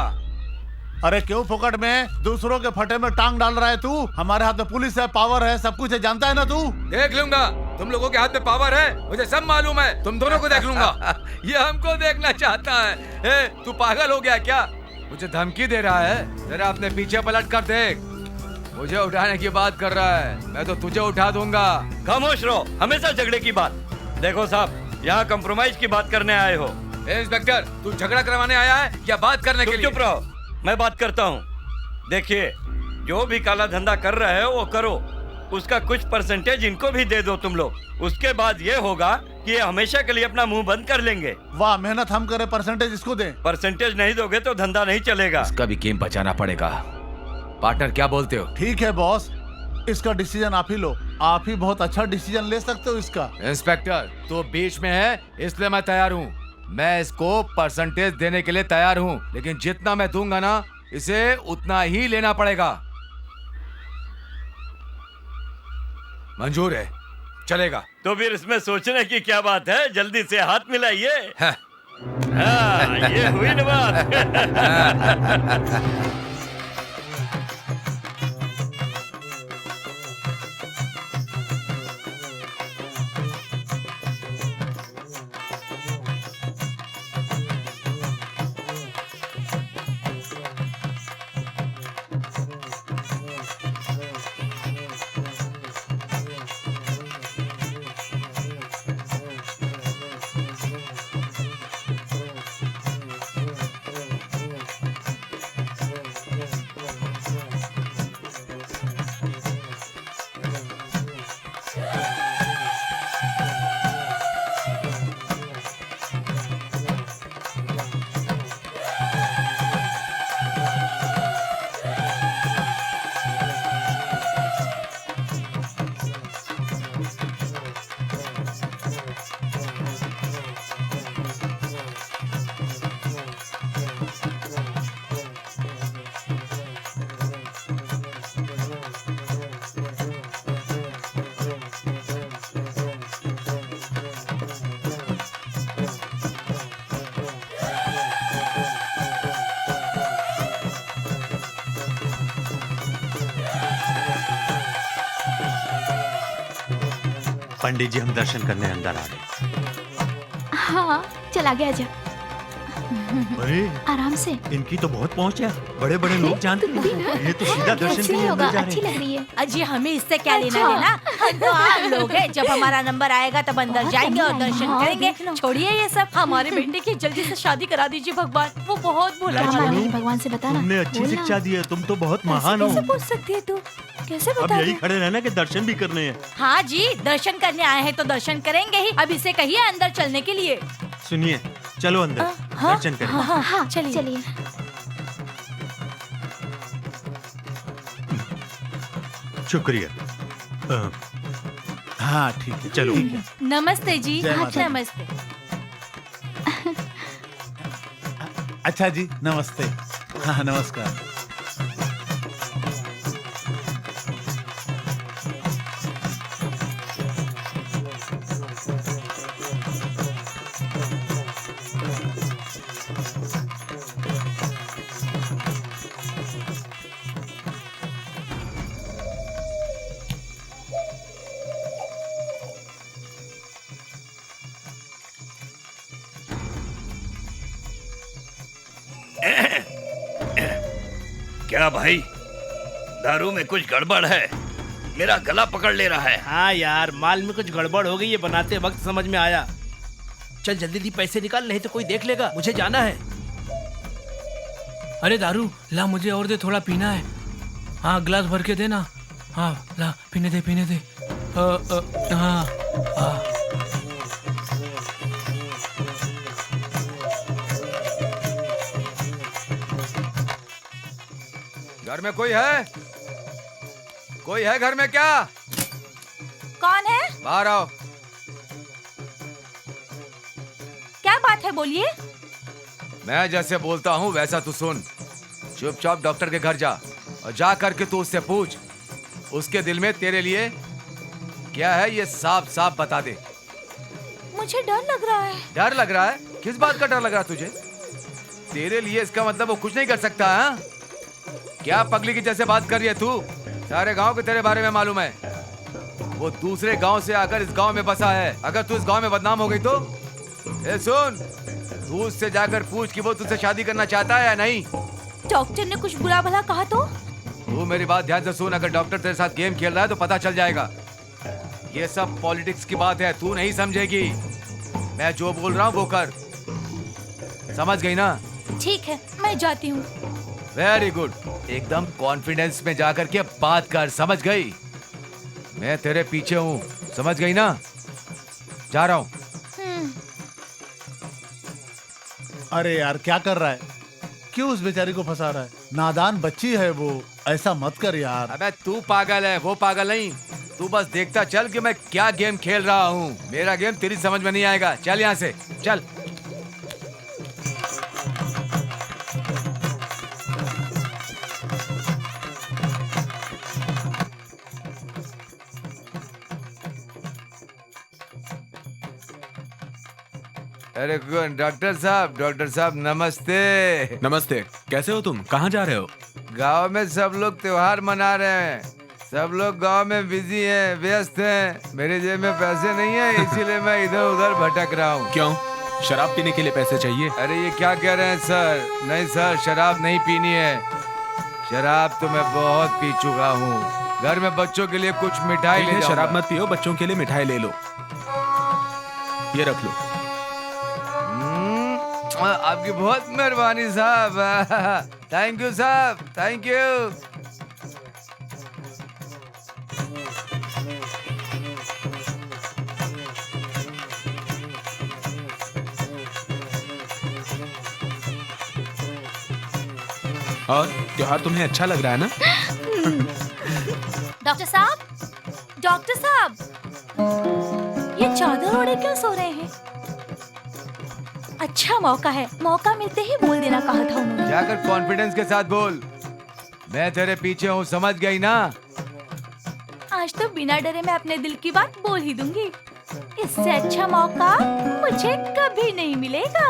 S11: अरे क्यों फोकट में दूसरों के फटे में टांग डाल रहा है तू? हमारे हाथ में पुलिस है, पावर है, सब कुछ है, जानता है ना तू?
S8: देख लूंगा, तुम लोगों के हाथ में पावर है, मुझे सब मालूम है। तुम दोनों को देख लूंगा। ये हमको देखना चाहता है। तू पागल हो गया क्या? मुझे धमकी दे रहा है? जरा अपने पीछे पलट कर देख, मुझे उठाने की बात कर रहा है। मैं तो तुझे उठा दूंगा।
S13: खामोश रहो, हमेशा झगड़े की बात। देखो साहब, यहाँ कंप्रोमाइज की बात करने आए हो।
S8: इंस्पेक्टर, तू झगड़ा करवाने आया है या बात करने के लिए?
S13: चुप रहो, मैं बात करता हूँ। देखिए, जो भी काला धंधा कर रहे हो वो करो, उसका कुछ परसेंटेज इनको भी दे दो तुम लोग। उसके बाद ये होगा कि ये हमेशा के लिए अपना मुंह बंद कर लेंगे।
S11: वाह, मेहनत हम करें, परसेंटेज इसको दें।
S13: परसेंटेज नहीं दोगे तो धंधा नहीं चलेगा।
S8: इसका भी गेम बचाना पड़ेगा। पार्टनर क्या बोलते हो?
S11: ठीक है बॉस, इसका डिसीजन आप ही लो। आप ही बहुत अच्छा डिसीजन ले सकते हो इसका।
S8: इंस्पेक्टर, तू बीच में है इसलिए मैं तैयार हूँ। मैं इसको परसेंटेज देने के लिए तैयार हूँ, लेकिन जितना मैं दूंगा ना, इसे उतना ही लेना पड़ेगा। मंजूर है, चलेगा।
S13: तो फिर इसमें सोचने की क्या बात है, जल्दी से हाथ मिलाइए।
S8: हाँ।
S13: ये हुई ना बात।
S1: पंडित जी, हम दर्शन करने अंदर आ गए।
S2: हाँ, चल आगे आजा।
S1: अरे
S2: आराम से।
S1: इनकी तो बहुत पहुंच है, बड़े बड़े लोग जानते हैं। ये तो सीधा दर्शन के लिए अंदर जा रहे
S2: अच्छी
S1: हैं।
S2: लग रही है।
S14: अजी हमें इससे क्या लेना देना, हम तो आम लोग हैं। जब हमारा नंबर आएगा तब अंदर जाएंगे और दर्शन करेंगे। छोड़िए ये सब, हमारे बेटे की जल्दी से शादी करा दीजिए भगवान, वो बहुत भोला
S1: मैं
S14: भाला है।
S1: बोलूं?
S2: भगवान से बता ना।
S1: तुमने अच्छी
S2: बोल ना।
S1: शिक्षा दी है, तुम तो बहुत महान हो।
S14: कैसे पूछ सकती है तू, कैसे
S1: अब
S14: बता
S1: यही
S14: दूं?
S1: खड़े रहना कि दर्शन भी करने हैं।
S14: हाँ जी, दर्शन करने आए हैं तो दर्शन करेंगे ही। अब इसे कहिए अंदर चलने के लिए।
S1: सुनिए, चलो अंदर
S14: हाँ?
S1: दर्शन करें।
S14: हाँ, हाँ, चलिए।
S2: चलिए।
S1: शुक्रिया।
S11: हाँ ठीक है,
S1: चलो।
S14: नमस्ते जी।
S11: जय माता दी।
S14: नमस्ते।
S11: अच्छा जी, नमस्ते। हाँ नमस्कार।
S13: क्या भाई, दारू में कुछ गड़बड़ है? मेरा गला पकड़ ले रहा है।
S4: हाँ यार, माल में कुछ गड़बड़ हो गई है, बनाते वक्त समझ में आया। चल जल्दी जल्दी पैसे निकाल, नहीं तो कोई देख लेगा। मुझे जाना है। अरे दारू ला, मुझे और दे, थोड़ा पीना है। हाँ गिलास भर के देना। हाँ ला, पीने दे पीने दे। हाँ हाँ।
S8: घर में कोई है? कोई है घर में क्या?
S14: कौन है?
S8: बाहर आओ।
S14: क्या बात है, बोलिए।
S8: मैं जैसे बोलता हूँ वैसा तू सुन। चुपचाप डॉक्टर के घर जा और जा करके तू उससे पूछ, उसके दिल में तेरे लिए क्या है, ये साफ साफ बता दे।
S14: मुझे डर लग रहा है।
S8: डर लग रहा है? किस बात का डर लग रहा है तुझे? तेरे लिए इसका मतलब वो कुछ नहीं कर सकता है? क्या पगली की जैसे बात कर रही है तू? सारे गांव के तेरे बारे में मालूम है। वो दूसरे गांव से आकर इस गांव में बसा है। अगर तू इस गांव में बदनाम हो गई तो सुन, तू उससे जाकर पूछ कि वो तुझसे शादी करना चाहता है या नहीं।
S14: डॉक्टर ने कुछ बुरा भला कहा तो?
S8: तू मेरी बात ध्यान से सुन। अगर डॉक्टर तेरे साथ गेम खेल रहा है तो पता चल जाएगा। ये सब पॉलिटिक्स की बात है, तू नहीं समझेगी। मैं जो बोल रहा हूँ वो कर, समझ गई ना?
S14: ठीक है, मैं जाती हूँ।
S8: वेरी गुड, एकदम कॉन्फिडेंस में जाकर के बात कर, समझ गई? मैं तेरे पीछे हूँ, समझ गई ना? जा रहा हूँ।
S11: अरे यार क्या कर रहा है? क्यों उस बेचारी को फंसा रहा है? नादान बच्ची है वो, ऐसा मत कर यार।
S8: अबे तू पागल है, वो पागल नहीं। तू बस देखता चल कि मैं क्या गेम खेल रहा हूँ। मेरा गेम तेरी समझ में नहीं आएगा। चल यहाँ से, चल। अरे कौन? डॉक्टर साहब नमस्ते।
S6: नमस्ते, कैसे हो तुम? कहाँ जा रहे हो?
S8: गांव में सब लोग त्योहार मना रहे हैं। सब लोग गांव में बिजी हैं, व्यस्त हैं। मेरे जेब में पैसे नहीं है, इसीलिए मैं इधर उधर भटक रहा हूँ।
S6: क्यों? शराब पीने के लिए पैसे चाहिए?
S8: अरे ये क्या कह रहे हैं सर? नहीं सर, शराब नहीं पीनी है। शराब तो मैं बहुत पी चुका हूँ। घर में बच्चों के लिए कुछ मिठाई ले।
S6: शराब मत पियो, बच्चों के लिए मिठाई ले लो। ये रख लो।
S8: आपकी बहुत मेहरबानी साहब। थैंक यू साहब, थैंक यू।
S6: और त्योहार तुम्हें अच्छा लग रहा है ना?
S14: डॉक्टर साहब, ये चादर ओढ़े क्यों सो रहे हैं? अच्छा मौका है, मौका मिलते ही बोल देना कहा था उन्होंने।
S8: जाकर कॉन्फिडेंस के साथ बोल, मैं तेरे पीछे हूँ, समझ गई ना?
S14: आज तो बिना डरे मैं अपने दिल की बात बोल ही दूंगी। इससे अच्छा मौका मुझे कभी नहीं मिलेगा।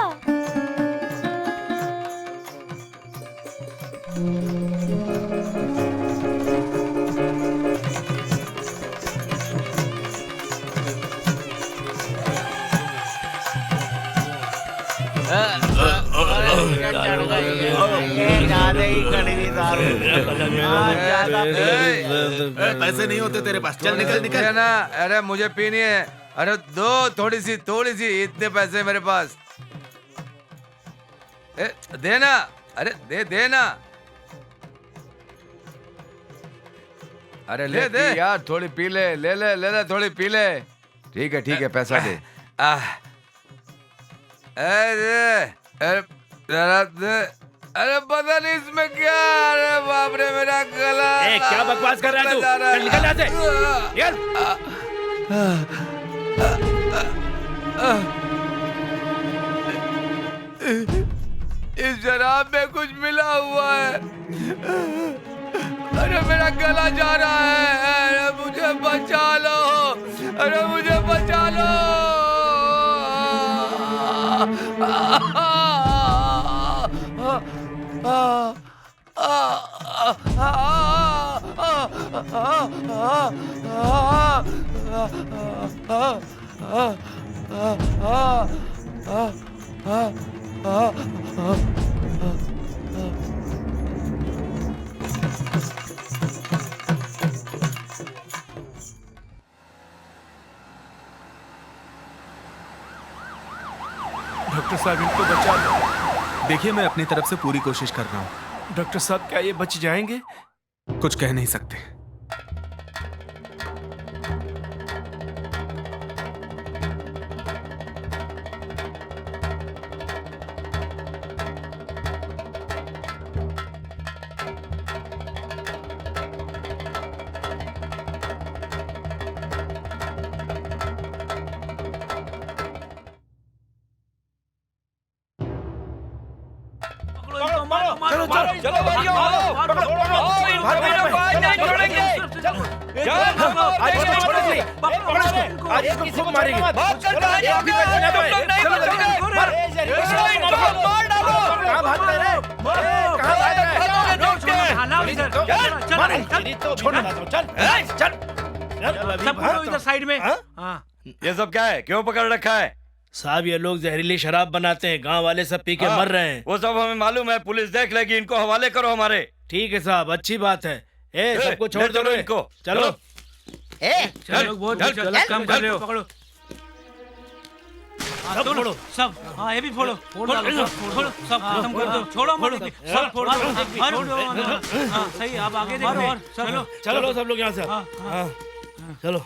S6: पैसे नहीं होते तेरे पास, चल निकल निकल
S8: ना। अरे मुझे पीनी है। अरे दो, थोड़ी सी, इतने पैसे मेरे पास। देना, अरे देना। अरे ले यार, थोड़ी पी ले थोड़ी पी ले। ठीक है पैसा दे। अरे पता नहीं इसमें क्या। अरे बाप रे मेरा गला।
S4: क्या बकवास कर रहा है तू? चल निकल यहाँ से।
S8: इस शराब में कुछ मिला हुआ है। अरे मेरा गला जा रहा है। अरे मुझे बचा लो, अरे मुझे बचा लो।
S6: डॉक्टर साहब इनको बचा लो। देखिए मैं अपनी तरफ से पूरी कोशिश कर रहा हूँ।
S4: डॉक्टर साहब क्या ये बच जाएंगे?
S6: कुछ कह नहीं सकते।
S13: चलो भाइयों,
S4: आज इसको खूब मारेंगे।
S5: इधर साइड में।
S13: ये सब क्या है? क्यों पकड़ रखा है?
S4: साहब ये लोग जहरीली शराब बनाते हैं, गांव वाले सब पी के मर रहे हैं।
S13: वो सब हमें मालूम है, पुलिस देख लेगी। इनको हवाले करो हमारे।
S4: ठीक है साहब, अच्छी बात है। सबको छोड़ दो
S13: इनको।
S4: चलो
S5: गलत काम कर रहे हो। पकड़ो सब फोड़ो, सब। हाँ ये भी फोड़ो, फोड़ो सब खत्म कर दो। छोड़ो मत, सब फोड़ो। हाँ सही, आप आगे देखो।
S4: चलो सब लोग यहाँ से। चलो।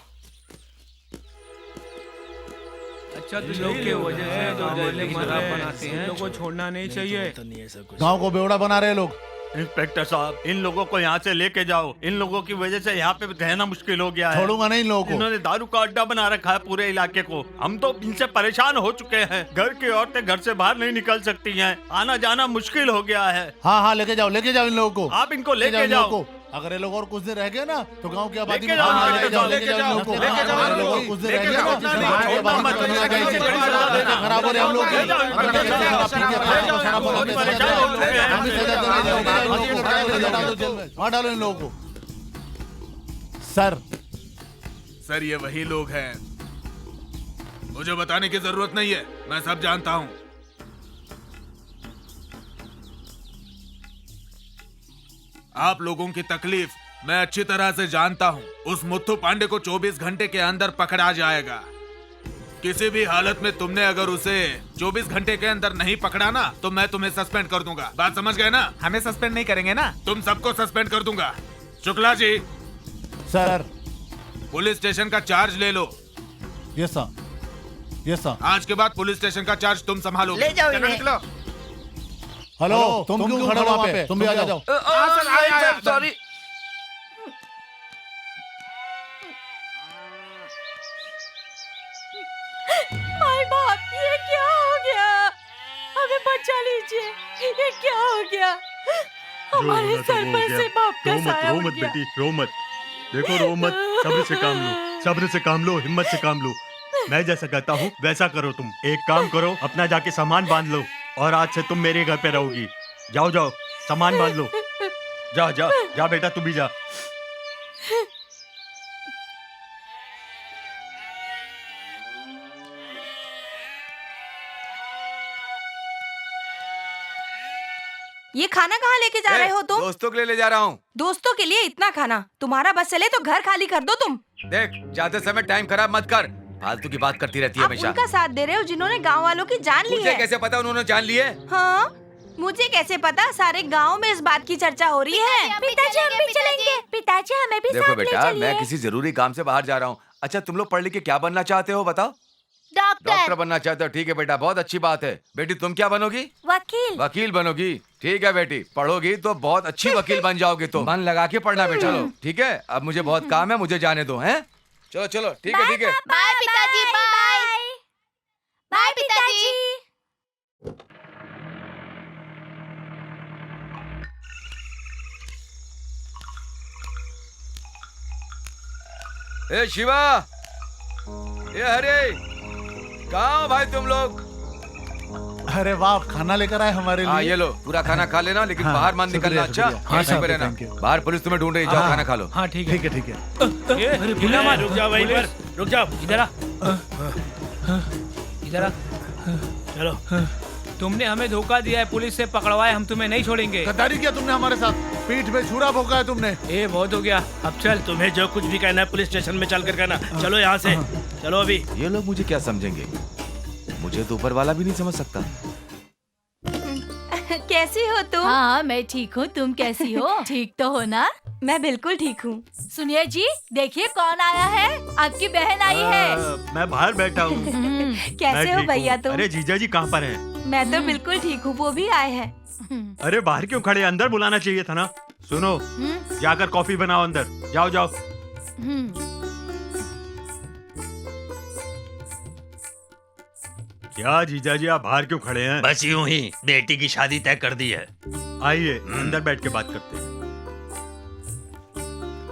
S5: अच्छा तो लोग के वजह से जो जहरीली शराब बनाते हैं, लोगों को छोड़ना नहीं चाहिए।
S11: गांव को बेवड़ा बना रहे लोग।
S1: इंस्पेक्टर साहब, इन लोगों को यहाँ से लेके जाओ। इन लोगों की वजह से यहाँ पे रहना मुश्किल हो गया है।
S11: छोड़ूंगा नहीं इन लोगों को।
S1: इन्होंने दारू का अड्डा बना रखा है पूरे इलाके को। हम तो इनसे परेशान हो चुके हैं। घर की औरतें घर से बाहर नहीं निकल सकती हैं। आना जाना मुश्किल हो गया है।
S11: हाँ लेके जाओ इन लोगों को।
S1: आप इनको लेके जाओ।
S11: अगर ये लोग और कुछ देर रह गए ना तो गांव की आबादी में
S4: लेके जाओ,
S11: लेके जाओ
S4: लेके जाओ,
S11: इन लोगों को।
S4: लेके जाओ,
S11: अगर ये लोग और कुछ देर रह गए ना तो गांव की आबादी में कमी आ जाएगी। खराब हो रहे हम लोग की। मार डालो इन लोगों को।
S6: सर ये वही लोग हैं। मुझे बताने की जरूरत नहीं है, मैं सब जानता हूँ। आप लोगों की तकलीफ मैं अच्छी तरह से जानता हूँ। उस मुत्थु पांडे को 24 घंटे के अंदर पकड़ा जाएगा। किसी भी हालत में तुमने अगर उसे 24 घंटे के अंदर नहीं पकड़ा ना तो मैं तुम्हें सस्पेंड कर दूंगा। बात समझ गए ना?
S4: हमें सस्पेंड नहीं करेंगे ना?
S6: तुम सबको सस्पेंड कर दूंगा। Shukla ji.
S11: Sir.
S6: Police station का चार्ज ले लो।
S11: Yes sir. Yes sir.
S6: आज के बाद पुलिस स्टेशन का चार्ज तुम संभालोगे।
S10: ले जाओ इन्हें।
S6: निकलो।
S11: हेलो, तुम क्यों खड़े वहाँ पे? तुम भी आ जाओ।
S10: सॉरी।
S7: माय बाप, ये क्या हो गया? हमें बचा लीजिए। ये क्या हो गया? हमारे सर पर से बाप का साया
S1: रो
S7: उठ
S1: मत
S7: गया।
S1: बेटी, रो मत। देखो रो मत, सब्र से काम लो, सब्र से काम लो, हिम्मत से काम लो। मैं जैसा कहता हूँ वैसा करो। तुम एक काम करो, अपना जाके सामान बांध लो और आज से तुम मेरे घर पे रहोगी। जाओ जाओ, सामान बांध लो। जा जा जा बेटा, तू भी जा।
S14: ये खाना कहाँ लेके जा रहे हो तुम?
S8: दोस्तों के लिए ले जा रहा हूँ।
S14: दोस्तों के लिए इतना खाना? तुम्हारा बस चले तो घर खाली कर दो तुम।
S8: देख, जाते समय टाइम खराब मत कर। फालतू की बात करती रहती है
S14: आप
S8: हमेशा।
S14: उनका साथ दे रहे हो जिन्होंने गांव वालों की जान ली
S8: मुझे
S14: है।
S8: कैसे पता उन्होंने जान ली है?
S14: हाँ, मुझे कैसे पता? सारे गांव में इस बात की चर्चा हो रही है।
S7: पिताजी हम भी चलेंगे। पिताजी हमें भी
S8: देखो
S7: साथ ले
S8: बेटा,
S7: चलिए।
S8: मैं किसी जरूरी काम से बाहर जा रहा हूँ। अच्छा, तुम लोग पढ़ लिख के क्या बनना चाहते हो बताओ? डॉक्टर बनना चाहते हो? ठीक है बेटा, बहुत अच्छी बात है। बेटी तुम क्या बनोगी?
S7: वकील।
S8: वकील बनोगी? ठीक है बेटी, पढ़ोगी तो बहुत अच्छी वकील बन जाओगे। तो मन लगा के पढ़ना बेटा। चलो ठीक है, अब मुझे बहुत काम है, मुझे जाने दो। हैं? चलो चलो, ठीक है ठीक है।
S7: बाय पिताजी, बाय। बाय पिताजी।
S8: ए शिवा, ये हरे, कहाँ हो भाई तुम लोग?
S11: अरे वाह, खाना लेकर आए हमारे
S8: हाँ
S11: लिए।
S8: ये लो, पूरा खाना खा लेना, लेकिन बाहर मत निकलना। अच्छा,
S11: हाँ
S8: यहीं पे रहना। बाहर पुलिस तुम्हें ढूंढ रही, जाओ खाना खा लो।
S4: हाँ ठीक है।
S11: ठीक है ठीक है।
S4: रुक जाओ वहीं पर, रुक जाओ। इधर आ, इधर आ। चलो, तुमने हमें धोखा दिया है, पुलिस से पकड़वाए, हम तुम्हें नहीं छोड़ेंगे।
S11: गद्दारी किया तुमने हमारे साथ, पीठ पे छुरा भोंका है तुमने।
S4: ए बहुत हो गया, अब चल। तुम्हें जो कुछ भी कहना है पुलिस स्टेशन में चल कर कहना। चलो यहाँ से, चलो अभी।
S8: ये लोग मुझे क्या समझेंगे? मुझे तो ऊपर वाला भी नहीं समझ सकता।
S14: कैसी हो तुम?
S7: हाँ मैं ठीक हूँ, तुम कैसी हो? ठीक तो हो ना?
S14: मैं बिल्कुल ठीक हूँ।
S7: सुनिए जी, देखिए कौन आया है। आपकी बहन आई है।
S1: मैं बाहर बैठा हूँ।
S14: कैसे हो भैया तुम?
S1: अरे जीजा जी कहाँ पर हैं?
S14: मैं तो बिल्कुल ठीक हूँ, वो भी आए हैं।
S1: अरे बाहर क्यों खड़े? अंदर बुलाना चाहिए था ना। सुनो, जाकर कॉफी बनाओ अंदर। जाओ जाओ। क्या जीजा जी, आप बाहर क्यों खड़े हैं?
S5: बस यूं ही, बेटी की शादी तय कर दी है।
S1: आइए अंदर बैठ के बात करते हैं।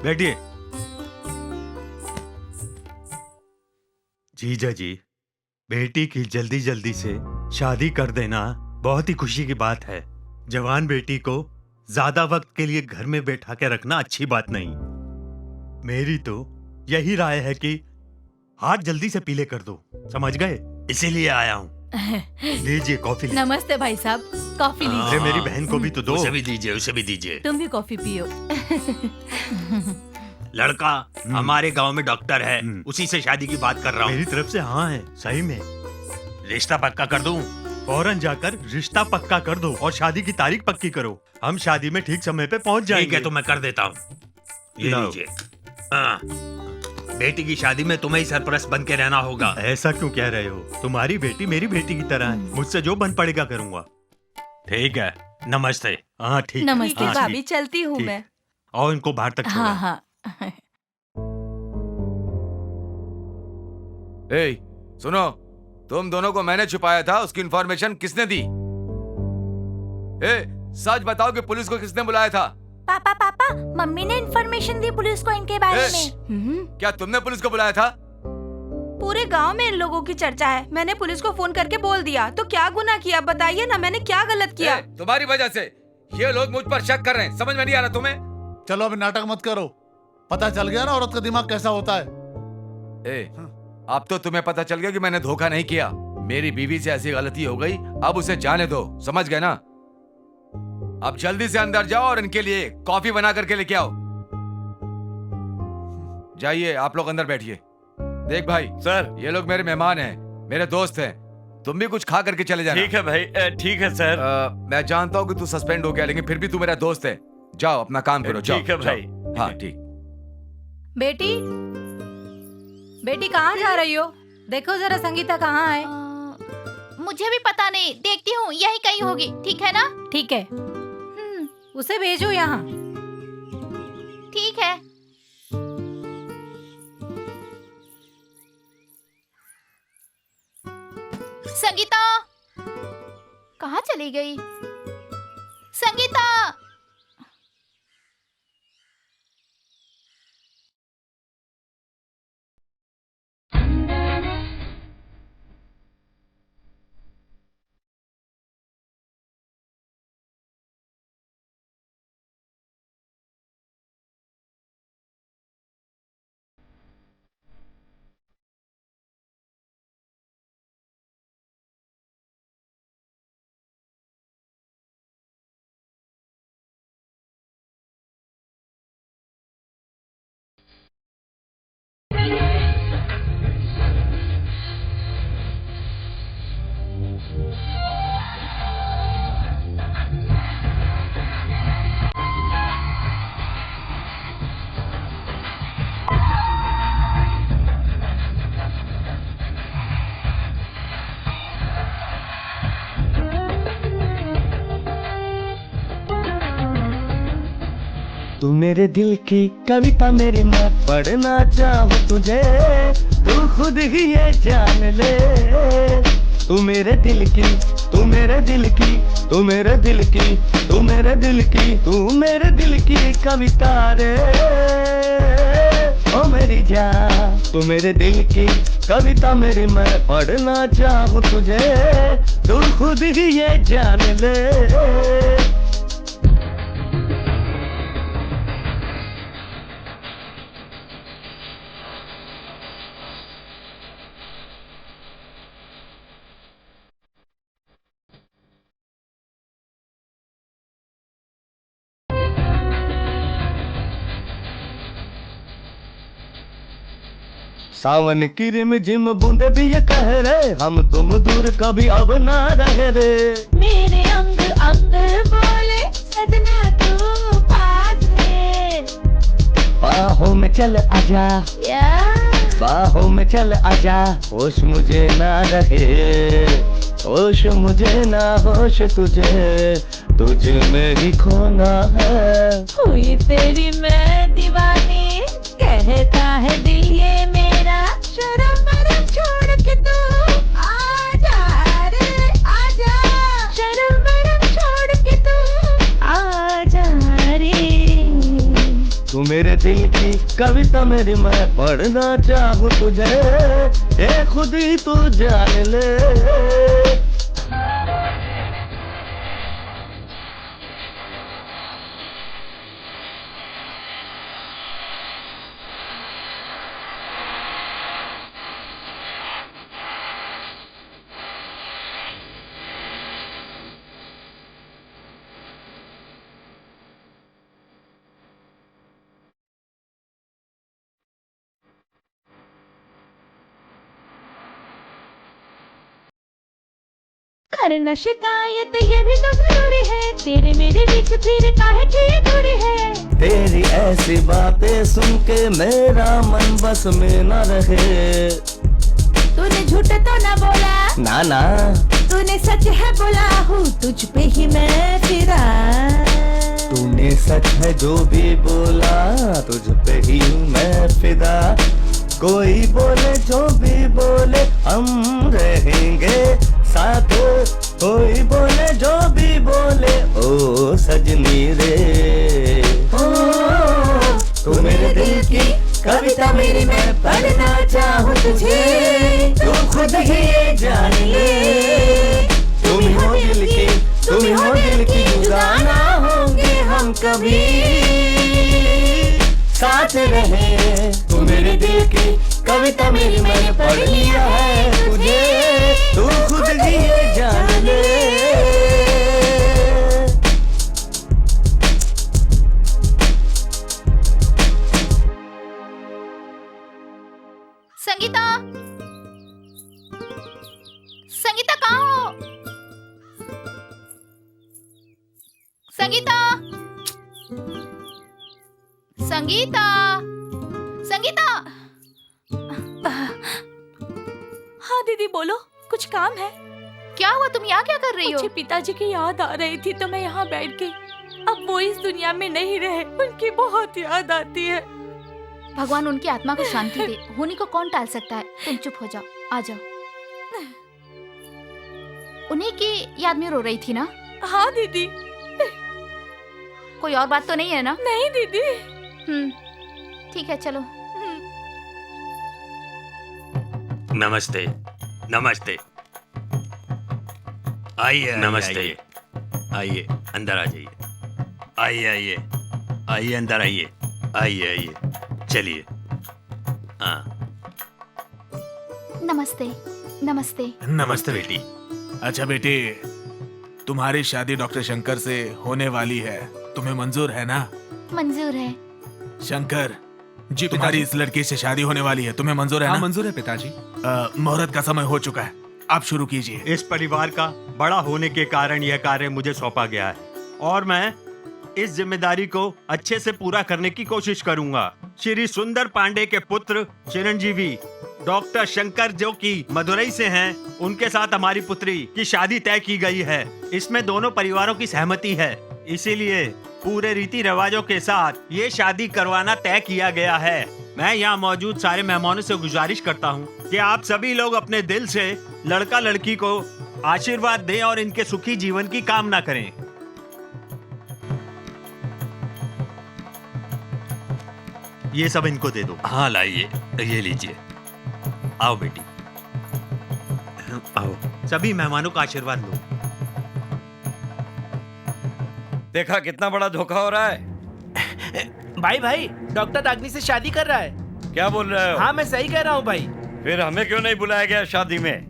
S1: बैठिए। जीजा जी, बेटी की जल्दी जल्दी से शादी कर देना बहुत ही खुशी की बात है। जवान बेटी को ज्यादा वक्त के लिए घर में बैठा के रखना अच्छी बात नहीं। मेरी तो यही राय है कि हाथ जल्दी से पीले कर दो, समझ गए? इसीलिए आया हूँ। लीजिए कॉफी।
S2: नमस्ते भाई साहब, कॉफी
S1: अरे
S2: लीजिए।
S1: मेरी बहन को भी तो दो।
S5: उसे भी दीजिए, उसे भी दीजिए।
S2: तुम भी कॉफी पियो।
S5: लड़का हमारे गांव में डॉक्टर है, उसी से शादी की बात कर रहा हूँ।
S1: मेरी तरफ से हाँ है, सही में।
S5: रिश्ता पक्का कर दूं?
S1: फौरन जाकर रिश्ता पक्का कर दो और शादी की तारीख पक्की करो। हम शादी में ठीक समय पे पहुंच जाएंगे।
S5: ठीक है, तो मैं कर देता हूँ। ये
S1: लाओ।
S5: लीजिए। हाँ, बेटी की शादी में तुम्हें ही सरपरस्त बन के रहना होगा।
S1: ऐसा क्यों कह रहे हो? तुम्हारी बेटी मेरी बेटी की तरह है, मुझसे जो बन पड़ेगा करूंगा।
S5: ठीक है, नमस्ते।
S1: हाँ ठीक।
S14: नमस्ते
S1: हाँ,
S14: भाभी,
S1: ठीक।
S14: चलती हूँ
S1: ठीक।
S14: मैं।
S1: और इनको बाहर तक छोड़ो।
S2: हाँ हाँ।
S8: ए, सुनो, तुम दोनों को मैंने छुपाया था, उसकी इंफॉर्मेशन किसने दी? ए, सच बताओ कि पुलिस को किसने बुलाया था?
S14: पापा पापा, मम्मी ने इन्फॉर्मेशन दी पुलिस को इनके बारे
S8: ए,
S14: में।
S8: क्या तुमने पुलिस को बुलाया था?
S14: पूरे गांव में इन लोगों की चर्चा है। मैंने पुलिस को फोन करके बोल दिया। तो क्या गुनाह किया बताइए ना, मैंने क्या गलत किया?
S8: तुम्हारी वजह से ये लोग मुझ पर शक कर रहे हैं। समझ में नहीं आ रहा तुम्हें?
S11: चलो अभी नाटक मत करो, पता चल गया ना औरत का दिमाग कैसा होता है।
S8: अब तो तुम्हें पता चल गया कि मैंने धोखा नहीं किया। मेरी बीवी से ऐसी गलती हो गई, अब उसे जाने दो। समझ गए ना? अब जल्दी से अंदर जाओ और इनके लिए कॉफी बना करके लेके आओ। जाइए, आप लोग अंदर बैठिए। देख भाई
S13: सर,
S8: ये लोग मेरे मेहमान हैं, मेरे दोस्त हैं। तुम भी कुछ खा करके चले जाना।
S13: ठीक है भाई, ठीक है सर।
S8: मैं जानता हूँ कि तू सस्पेंड हो गया, लेकिन फिर भी तू मेरा दोस्त है। जाओ अपना काम करो।
S13: ठीक है भाई।
S8: हाँ ठीक।
S14: बेटी, बेटी कहाँ जा रही हो? देखो जरा संगीता कहाँ है।
S2: मुझे भी पता नहीं, देखती हूँ, यही कहीं होगी। ठीक है ना?
S14: ठीक है, उसे भेजो यहाँ।
S2: ठीक है। संगीता कहाँ चली गई? संगीता!
S15: तू मेरे दिल की कविता मेरी, मैं पढ़ना चाहूँ तुझे, तू खुद ही ये जान ले। तू मेरे दिल की, तू मेरे दिल की, तू मेरे दिल की, तू मेरे दिल की, तू मेरे दिल की कविता रे। ओ मेरी जान, तू मेरे दिल की कविता मेरी, मैं पढ़ना चाहूँ तुझे, तू खुद ही ये जान ले। सावन की रिमझिम बूंदे भी ये कह रहे, हम तुम दूर कभी अब ना रहे रे।
S7: मेरे अंग अंग बोले सजना तू पास है।
S15: बाहों में चल आजा, बाहों में चल आजा, होश मुझे ना रहे, होश मुझे ना होश तुझे, तुझ में ही खोना है।
S7: हुई तेरी मैं दीवानी, कहता है दिल ये मेरा, शर्म वरम छोड़ के तू आजा रे आजा, शर्म वरम छोड़ के तू आजा रे।
S15: तू मेरे दिल की कविता मेरी, मैं पढ़ना चाहूँ तुझे, ये खुद ही तू जान ले।
S7: करना शिकायत ये भी तो जरूरी है, तेरे मेरे बीच फिर काहे की दूरी है।
S15: तेरी ऐसी बातें सुन के मेरा मन बस में न रहे।
S7: तूने झूठ तो न बोला,
S15: ना ना,
S7: तूने सच है बोला, हूँ तुझ पे ही मैं फिदा।
S15: तूने सच है जो भी बोला, तुझ पे ही मैं फिदा। कोई बोले जो भी बोले, हम रहेंगे साथ, कोई बोले जो भी बोले, ओ सजनी रे। कविता मेरी मैं पढ़ना चाहूँ तुझे, तू खुद ही ये जान ले। तुम ही हो दिल की, तुम ही हो दिल की, जुदा ना होंगे हम कभी, साथ रहे। तू मेरे दिल की कविता मेरी मैंने पढ़ लिया है तुझे, तू खुद ही ये जान ले।
S2: संगीता, संगीता कहाँ हो? संगीता, संगीता, संगीता।
S14: हाँ दीदी बोलो, कुछ काम है?
S2: क्या हुआ, तुम यहाँ क्या कर रही हो?
S14: मुझे पिताजी की याद आ रही थी तो मैं यहाँ बैठ गई। अब वो इस दुनिया में नहीं रहे, उनकी बहुत याद आती है।
S2: भगवान उनकी आत्मा को शांति दे। होनी को कौन टाल सकता है? तुम चुप हो जाओ, आ जाओ। उन्हीं की याद में रो रही थी ना?
S14: हाँ दीदी।
S2: कोई और बात तो नहीं है ना?
S14: नहीं दीदी।
S2: ठीक है, चलो।
S1: नमस्ते, नमस्ते। आइए, नमस्ते। आइए, अंदर आ जाइए। आइए, आइए, आइए, अंदर आइए। आइए, आइए, चलिए। हाँ,
S2: नमस्ते, नमस्ते।
S6: नमस्ते बेटी। अच्छा बेटी, तुम्हारी शादी डॉक्टर शंकर से होने वाली है, तुम्हें मंजूर है ना?
S2: मंजूर है।
S6: शंकर जी, तुम्हारी इस लड़की से शादी होने वाली है, तुम्हें मंजूर है ना?
S16: मंजूर है पिताजी।
S6: मुहूर्त का समय हो चुका है, आप शुरू कीजिए।
S1: इस परिवार का बड़ा होने के कारण यह कार्य मुझे सौंपा गया है और मैं इस जिम्मेदारी को अच्छे से पूरा करने की कोशिश करूंगा। श्री सुंदर पांडे के पुत्र चिरंजीवी डॉक्टर शंकर जो कि मदुरई से हैं, उनके साथ हमारी पुत्री की शादी तय की गई है। इसमें दोनों परिवारों की सहमति है, इसीलिए पूरे रीति रिवाजों के साथ ये शादी करवाना तय किया गया है। मैं यहाँ मौजूद सारे मेहमानों से गुजारिश करता हूँ कि आप सभी लोग अपने दिल से लड़का लड़की को आशीर्वाद दें और इनके सुखी जीवन की कामना करें। ये सब इनको दे दो। हाँ लाइए, ये लीजिए। आओ बेटी, आओ। सभी मेहमानों का आशीर्वाद लो।
S13: देखा कितना बड़ा धोखा हो रहा है।
S4: भाई डॉक्टर रागनी से शादी कर रहा है।
S13: क्या बोल रहे हो?
S4: हाँ मैं सही कह रहा हूँ भाई।
S13: फिर हमें क्यों नहीं बुलाया गया शादी में?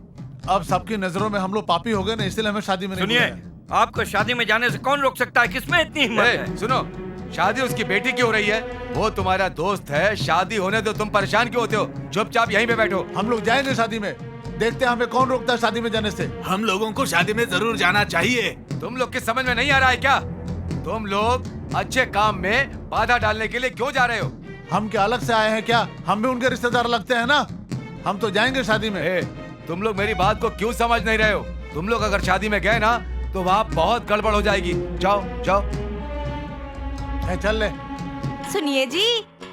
S11: अब सबकी नजरों में हम लोग पापी हो गए ना, इसलिए हमें शादी में नहीं
S13: सुनिए,
S11: बुलाया।
S13: आपको शादी में जाने से कौन रोक सकता है? किसमें इतनी हिम्मत है?
S8: सुनो, शादी उसकी बेटी की हो रही है, वो तुम्हारा दोस्त है, शादी होने दो, तुम परेशान क्यों होते हो? चुपचाप यहीं पे बैठो।
S11: हम लोग जाएंगे शादी में, देखते हैं हमें कौन रोकता है शादी में जाने से।
S6: हम लोगों को शादी में जरूर जाना चाहिए।
S8: तुम लोग की समझ में नहीं आ रहा है क्या? तुम लोग अच्छे काम में बाधा डालने के लिए क्यों जा रहे हो?
S11: हम क्या अलग से आए हैं क्या? हम भी उनके रिश्तेदार लगते हैं ना। हम तो जाएंगे शादी में।
S8: तुम लोग मेरी बात को क्यों समझ नहीं रहे हो? तुम लोग अगर शादी में गए ना तो वहाँ बहुत गड़बड़ हो जाएगी। जाओ जाओ,
S11: चल ले।
S14: सुनिए जी,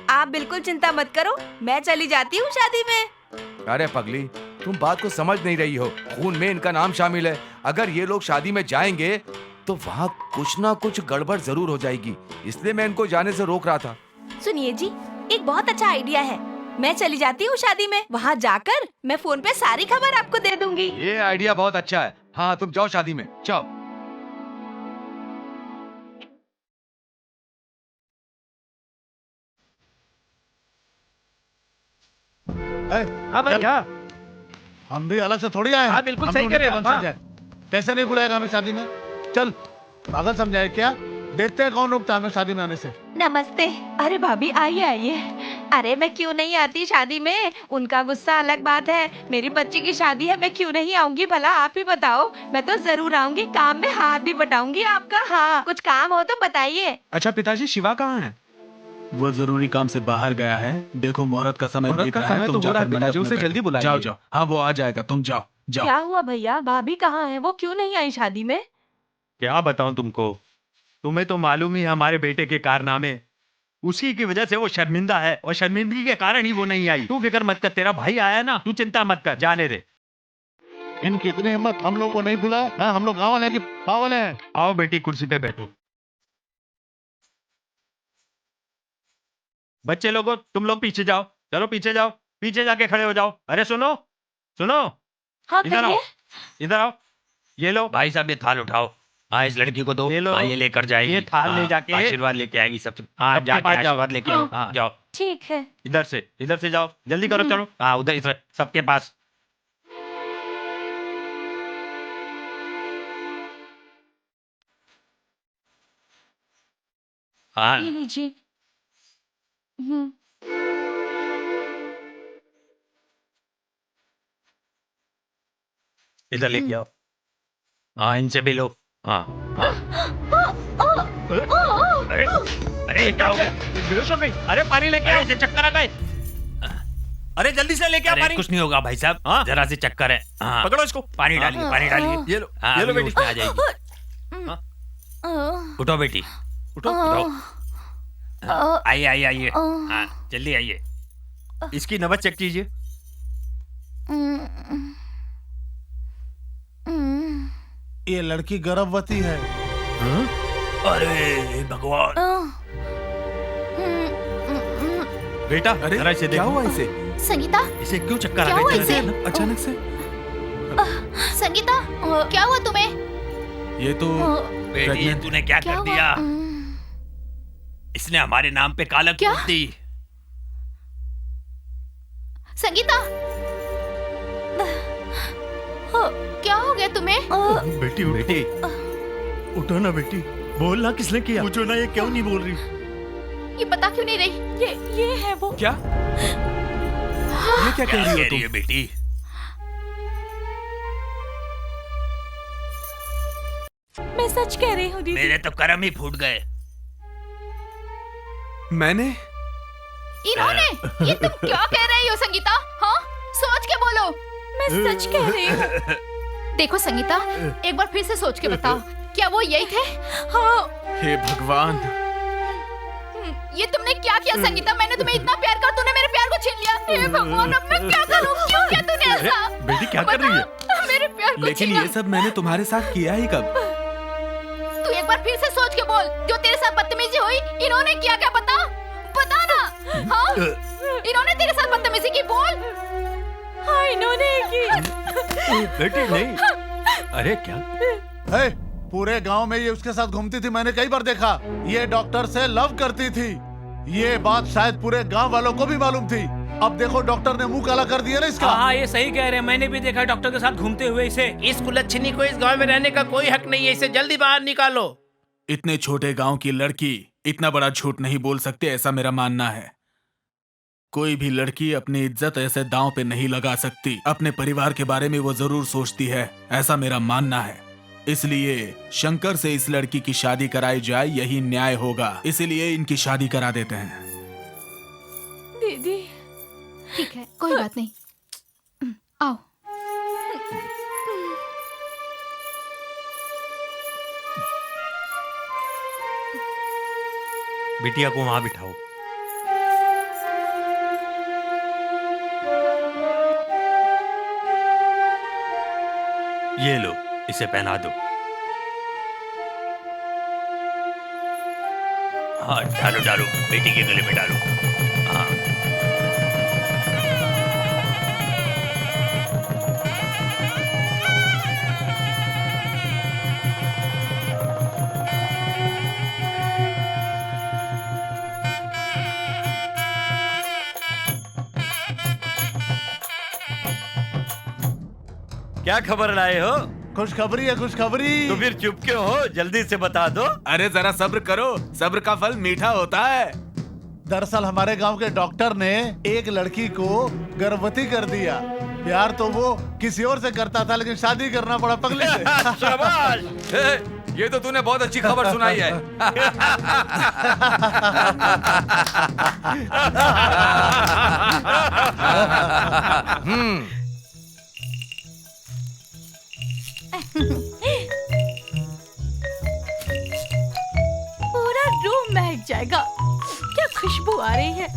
S14: आप बिल्कुल चिंता मत करो, मैं चली जाती हूँ शादी में।
S8: अरे पगली, तुम बात को समझ नहीं रही हो। खून में इनका नाम शामिल है। अगर ये लोग शादी में जाएंगे तो वहाँ कुछ ना कुछ गड़बड़ जरूर हो जाएगी, इसलिए मैं इनको जाने से रोक रहा था।
S14: सुनिए जी, एक बहुत अच्छा आइडिया है। मैं चली जाती हूँ शादी में, वहाँ जाकर मैं फोन पे सारी खबर आपको दे दूंगी।
S8: ये आइडिया बहुत अच्छा है। हाँ तुम जाओ शादी में, जाओ।
S4: हाँ भाई, क्या
S11: हम भी अलग से थोड़ी आए हैं।
S4: हाँ बिल्कुल सही कह रहे हो।
S11: कैसे नहीं बुलाएगा हमें शादी में? चल, पागल समझाए क्या? देखते हैं कौन रोकता है हमें शादी में आने से।
S14: नमस्ते। अरे भाभी आइए आइए। अरे मैं क्यों नहीं आती शादी में? उनका गुस्सा अलग बात है, मेरी बच्ची की शादी है, मैं क्यों नहीं आऊंगी भला? आप ही बताओ। मैं तो जरूर आऊंगी, काम में हाथ भी बटाऊंगी आपका। हाँ, कुछ काम हो तो बताइए।
S16: अच्छा पिताजी, शिवा कहाँ है?
S6: वो जरूरी काम से बाहर गया है। देखो मुहूर्त का समय बीत रहा है, तुम जाकर
S16: पिताजी उसे जल्दी बुलाइए।
S6: जाओ जाओ। हाँ वो आ जाएगा, तुम जाओ जाओ।
S14: क्या हुआ भैया, भाभी कहाँ है? वो क्यों नहीं आई शादी में?
S1: क्या बताऊं तुमको, तुम्हें तो मालूम ही है हमारे बेटे के कारनामे। उसी की वजह से वो शर्मिंदा है और शर्मिंदगी के कारण ही वो नहीं आई। तू फिक्र मत कर, तेरा भाई आया ना, तू चिंता मत कर, जाने दे।
S11: इनकी इतनी हिम्मत, हम लोग को नहीं बुलाया। हम लोग गाँव वाले की पागल हैं।
S1: आओ बेटी, कुर्सी पे बैठो। बच्चे लोगों, तुम लोग पीछे जाओ, चलो पीछे जाओ, पीछे जाके खड़े हो जाओ। अरे सुनो सुनो,
S14: हाँ
S1: इधर आओ,
S14: कहिए।
S1: इधर आओ। ये लो
S5: भाई साहब ये थाल उठाओ। हाँ इस लड़की को दो।
S1: ये लो।
S5: हाँ, ये लेकर जाएगी।
S1: ये थाल ले
S5: हाँ,
S1: जाके
S5: आशीर्वाद लेके आएगी सबसे। हाँ
S1: सबके
S5: जाके
S1: पास जाओ।
S5: आशीर्वाद लेके आओ। हाँ जाओ।
S14: ठीक है।
S1: इधर से जाओ, जल्दी करो, चलो।
S5: हाँ उधर इधर सबके पास। हाँ
S14: ये लीजिए।
S5: इधर लेके आओ। हाँ इनसे भी लो। हाँ हाँ। अरे क्या हो गया? बेहोश हो गई?
S1: अरे पानी लेके आओ,
S5: इसे चक्कर आ गए।
S1: अरे जल्दी से लेके आओ
S5: अरे
S1: पानी।
S5: कुछ नहीं होगा भाई साहब।
S1: हाँ?
S5: जरा से चक्कर है। हाँ
S1: पकड़ो इसको।
S5: पानी डालिए, पानी डालिए।
S1: ये लो,
S5: हाँ,
S1: ये लो
S5: अभी
S1: बेटी।
S5: उसमें आ जाएगी। उठो बेटी,
S1: उठो।
S5: आइए आइए आइए। हाँ जल्दी आइए।
S1: इसकी नब्ज चेक कीजिए।
S11: ये लड़की गर्भवती है।
S5: अरे भगवान।
S1: बेटा
S6: अरे
S1: जरा इसे
S6: क्या
S1: देखो।
S6: हुआ इसे?
S2: संगीता,
S1: इसे क्यों चक्कर
S2: क्या
S1: आ
S2: हुआ
S1: गए
S2: इसे?
S6: अचानक से?
S2: संगीता, क्या हुआ तुम्हें?
S6: ये तो
S5: बेटी ये
S6: प्रेग्नेंट।
S5: तूने क्या
S2: क्या
S5: कर
S2: हुआ?
S5: दिया? इसने हमारे नाम पे कालक
S2: क्या?
S5: ठोक दी।
S2: संगीता, क्या हो गया तुम्हें?
S1: बेटी बेटी उठो ना बेटी, बोलना किसने किया? पूछो ना ये क्यों नहीं बोल रही?
S2: ये बता क्यों नहीं रही?
S7: ये है वो।
S6: क्या? ये क्या कह रही हो तुम?
S5: बेटी?
S7: मैं सच कह रही हूँ दीदी।
S5: मेरे तो कर्म ही फूट गए।
S6: मैंने?
S2: इन्होंने? ये तुम क्या कह रही हो संगीता? हाँ, सोच के बोलो।
S7: मैं सच कह रही हूँ।
S2: देखो संगीता, एक बार फिर से सोच के बताओ, क्या वो यही थे? हाँ।
S6: हे भगवान।
S2: ये तुमने क्या किया संगीता? मैंने तुम्हें इतना प्यार करा, तूने मेरे प्यार को छीन लिया। हे भगवान, अब मैं क्या करूं? क्यों किया तूने ऐसा?
S1: बेटी क्या कर रही है?
S2: मेरे प्यार को
S6: लेकिन
S2: छीना।
S6: ये सब मैंने तुम्हारे साथ किया ही कब?
S2: तू एक बार फिर से सोच के बोल, जो तेरे साथ बदतमीजी हुई, इन्होंने किया क्या? बता ना। हाँ? इन्होंने तेरे साथ बदतमीजी की? बोल।
S7: हाँ इन्होंने की।
S1: बेटी नहीं। अरे क्या?
S11: है, पूरे गांव में ये उसके साथ घूमती थी, मैंने कई बार देखा। ये डॉक्टर से लव करती थी। ये बात शायद पूरे गांव वालों को भी मालूम थी। अब देखो डॉक्टर ने मुंह काला कर दिया ना इसका।
S4: हाँ ये सही कह रहे हैं, मैंने भी देखा डॉक्टर के साथ घूमते हुए इसे। इस कुलच्छनी को इस गांव में रहने का कोई हक नहीं है, इसे जल्दी बाहर निकालो।
S6: इतने छोटे गांव की लड़की इतना बड़ा झूठ नहीं बोल सकती, ऐसा मेरा मानना है। कोई भी लड़की अपनी इज्जत ऐसे दांव पे नहीं लगा सकती। अपने परिवार के बारे में वो जरूर सोचती है, ऐसा मेरा मानना है। इसलिए शंकर से इस लड़की की शादी कराई जाए, यही न्याय होगा। इसलिए इनकी शादी करा देते हैं।
S7: दीदी
S2: ठीक है, कोई बात नहीं। आओ।
S1: बिटिया को वहां बिठाओ। ये लो, इसे पहना दो।
S5: हाँ डालो डालो, बेटी के गले में डालो। हाँ
S13: क्या खबर लाए हो?
S11: खुशखबरी है, खुशखबरी।
S13: तो फिर चुप क्यों हो? जल्दी से बता दो।
S6: अरे जरा सब्र करो, सब्र का फल मीठा होता है।
S11: दरअसल हमारे गांव के डॉक्टर ने एक लड़की को गर्भवती कर दिया। प्यार तो वो किसी और से करता था, लेकिन शादी करना पड़ा पगले से।
S8: शाबाश! ये तो तूने बहुत अच्छी खबर सुनाई है।
S7: पूरा रूम महक जाएगा। क्या खुशबू आ रही है।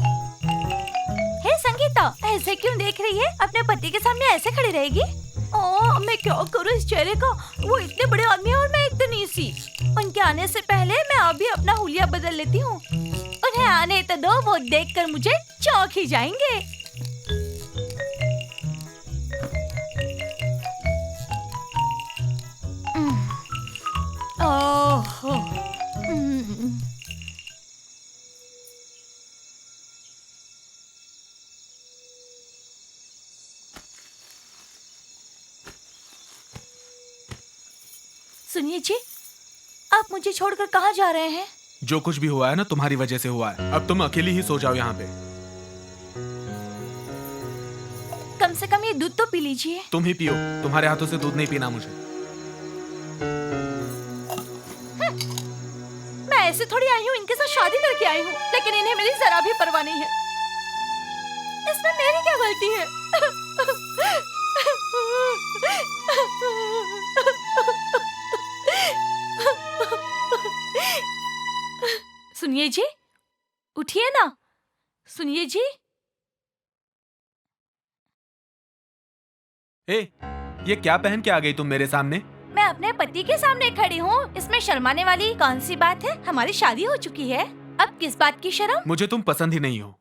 S7: हे संगीता, ऐसे क्यों देख रही है? अपने पति के सामने ऐसे खड़ी रहेगी? मैं क्या करूँ इस चेहरे का? वो इतने बड़े आदमी हैं और मैं इतनी सी। उनके आने से पहले मैं अभी अपना हुलिया बदल लेती हूँ। उन्हें आने तो दो, वो देखकर मुझे चौंक ही जाएंगे। ओह, सुनिए जी, आप मुझे छोड़कर कहाँ जा रहे हैं?
S6: जो कुछ भी हुआ है ना तुम्हारी वजह से हुआ है। अब तुम अकेली ही सो जाओ यहाँ पे।
S7: कम से कम ये दूध तो पी लीजिए।
S6: तुम ही पियो, तुम्हारे हाथों से दूध नहीं पीना मुझे।
S7: मैं ऐसे थोड़ी आई हूँ, इनके साथ शादी करके आई हूँ, लेकिन इन्हें मेरी जरा भी परवाह नहीं है। इसमें मेरी क्या गलती है? सुनिए जी, उठिए ना। सुनिए जी।
S6: ए, ये क्या पहन के आ गई तुम मेरे सामने?
S7: मैं अपने पति के सामने खड़ी हूँ, इसमें शर्माने वाली कौन सी बात है? हमारी शादी हो चुकी है, अब किस बात की शर्म?
S6: मुझे तुम पसंद ही नहीं हो।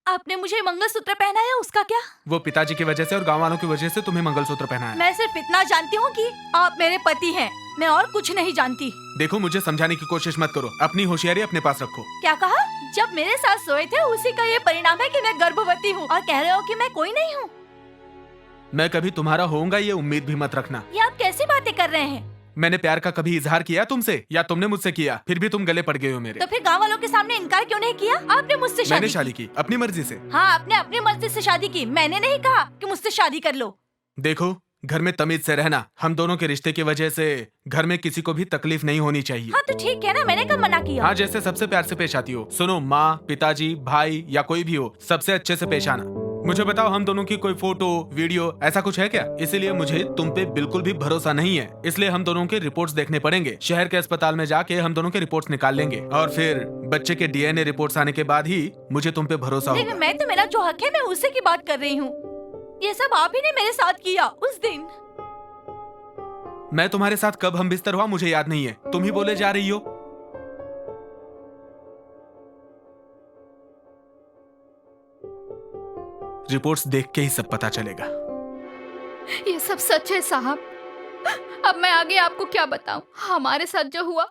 S7: आपने मुझे मंगलसूत्र पहनाया, उसका क्या?
S6: वो पिताजी की वजह से और गांव वालों की वजह से तुम्हें मंगलसूत्र पहनाया।
S7: मैं सिर्फ इतना जानती हूँ कि आप मेरे पति हैं, मैं और कुछ नहीं जानती।
S6: देखो, मुझे समझाने की कोशिश मत करो, अपनी होशियारी अपने पास रखो।
S7: क्या कहा? जब मेरे साथ सोए थे उसी का ये परिणाम है कि मैं गर्भवती हूँ, और कह रहे हो कि मैं कोई नहीं हूँ।
S6: मैं कभी तुम्हारा होऊंगा ये उम्मीद भी मत रखना।
S7: ये आप कैसी बातें कर रहे हैं?
S6: मैंने प्यार का कभी इजहार किया तुमसे, या तुमने मुझसे किया? फिर भी तुम गले पड़ गए हो मेरे।
S7: तो फिर गाँव वालों के सामने इनकार क्यों नहीं किया? आपने मुझसे
S6: मैंने शादी की अपनी मर्जी से।
S7: हाँ, आपने अपनी मर्जी से शादी की, मैंने नहीं कहा कि मुझसे शादी कर लो।
S6: देखो, घर में तमीज से रहना। हम दोनों के रिश्ते की वजह से घर में किसी को भी तकलीफ नहीं होनी चाहिए।
S7: हाँ तो ठीक है ना, मैंने कब मना किया?
S6: हाँ, जैसे सबसे प्यार से पेश आती हो। सुनो, माँ, पिताजी, भाई या कोई भी हो, सबसे अच्छे से पेश आना। मुझे बताओ, हम दोनों की कोई फोटो वीडियो ऐसा कुछ है क्या? इसीलिए मुझे तुम पे बिल्कुल भी भरोसा नहीं है, इसलिए हम दोनों के रिपोर्ट्स देखने पड़ेंगे। शहर के अस्पताल में जाके हम दोनों के रिपोर्ट्स निकाल लेंगे, और फिर बच्चे के डीएनए रिपोर्ट्स आने के बाद ही मुझे तुम पे भरोसा होगा।
S7: मैं तो, मेरा जो हक है मैं उसी की बात कर रही हूँ। ये सब आप ही ने मेरे साथ किया उस दिन।
S6: मैं तुम्हारे साथ कब हम बिस्तर हुआ मुझे याद नहीं है, तुम ही बोले जा रही हो। रिपोर्ट्स देख के ही सब पता चलेगा।
S2: ये सब सच है साहब। अब मैं आगे आपको क्या बताऊं? हमारे साथ जो हुआ,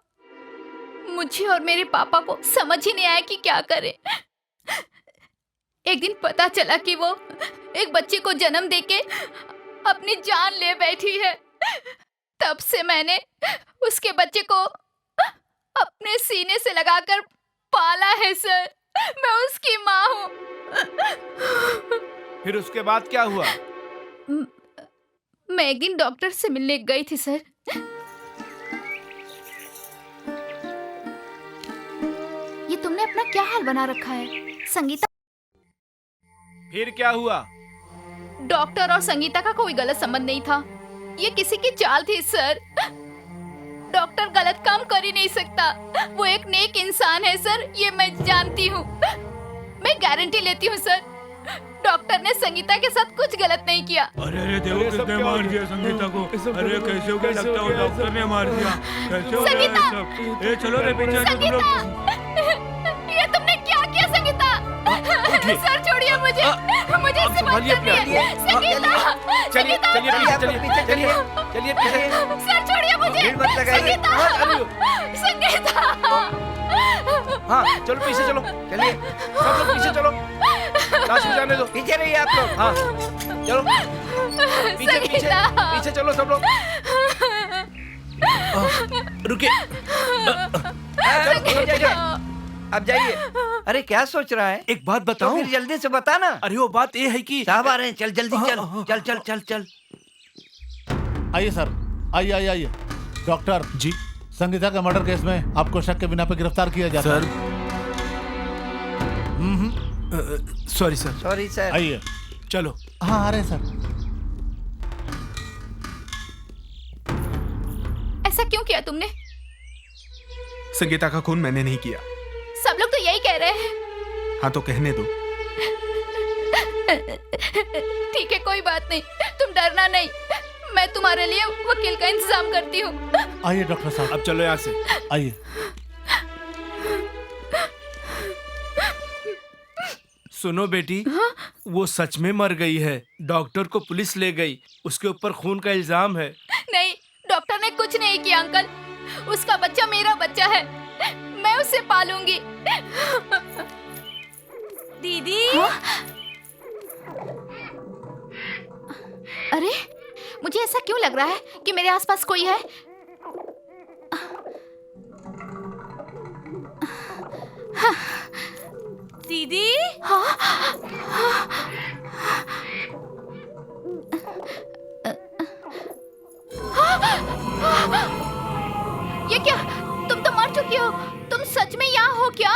S2: मुझे और मेरे पापा को समझ ही नहीं आया कि क्या करें। एक दिन पता चला कि वो एक बच्चे को जन्म देके अपनी जान ले बैठी है। तब से मैंने उसके बच्चे को अपने सीने से लगाकर पाला है सर। मैं उसकी माँ हूँ।
S4: फिर उसके बाद क्या हुआ?
S2: मैं एक दिन डॉक्टर से मिलने गई थी सर। ये तुमने अपना क्या हाल बना रखा है संगीता?
S4: फिर क्या हुआ?
S2: डॉक्टर और संगीता का कोई गलत संबंध नहीं था, ये किसी की चाल थी सर। डॉक्टर गलत काम कर ही नहीं सकता, वो एक नेक इंसान है सर, ये मैं जानती हूँ। मैं गारंटी लेती हूँ सर, डॉक्टर ने संगीता के साथ कुछ गलत नहीं किया।
S1: अरे देखो किसने मार दिया संगीता को। अरे कैसे हो गया? लगता है डॉक्टर ने मार दिया। कैसे हो
S2: संगीता!
S1: गया? ए चलो रे पीछे।
S2: संगीता! ये तुमने क्या किया संगीता? सर छोड़िए मुझे, मुझे इससे बात करनी है। संगीता!
S4: चलिए
S2: सर छोड़िए मुझे। संगीता! संगीता!
S4: हाँ चलो पीछे चलो, चलिए सब लोग पीछे चलो, लाश में जाने दो।
S10: पीछे रहिए आप लोग।
S4: हाँ चलो पीछे पीछे पीछे चलो सब लोग। रुकिए।
S10: अब जाइए। अरे क्या सोच रहा है?
S4: एक बात बताऊं?
S10: तो फिर जल्दी से बता ना।
S4: अरे वो बात ये है कि
S10: साहब आ रहे हैं, चल जल्दी चल चल चल चल चल।
S11: आइए सर, आइए आइए आइए। डॉक्टर
S6: जी,
S11: संगीता के मर्डर केस में आपको शक के बिना पे गिरफ्तार किया जाता है।
S4: Sorry sir.
S10: Sorry sir.
S11: आइए।
S4: चलो।
S11: हाँ आ रहे सर।
S2: ऐसा क्यों किया तुमने?
S6: संगीता का खून मैंने नहीं किया।
S2: सब लोग तो यही कह रहे हैं।
S6: हाँ तो कहने दो।
S2: ठीक है, कोई बात नहीं, तुम डरना नहीं, मैं तुम्हारे लिए वकील का इंतजाम करती हूँ।
S11: आइए डॉक्टर साहब।
S4: अब चलो यहाँ से।
S11: आइए।
S4: सुनो बेटी, वो सच में मर गई है। डॉक्टर को पुलिस ले गई, उसके ऊपर खून का इल्जाम है।
S2: नहीं, डॉक्टर ने कुछ नहीं किया अंकल, उसका बच्चा मेरा बच्चा है, मैं उसे पालूंगी।
S7: दीदी।
S2: अरे, मुझे ऐसा क्यों लग रहा है कि मेरे आसपास कोई है?
S7: दीदी।
S2: ये क्या? तुम तो मर चुकी हो। तुम सच में यहाँ हो क्या?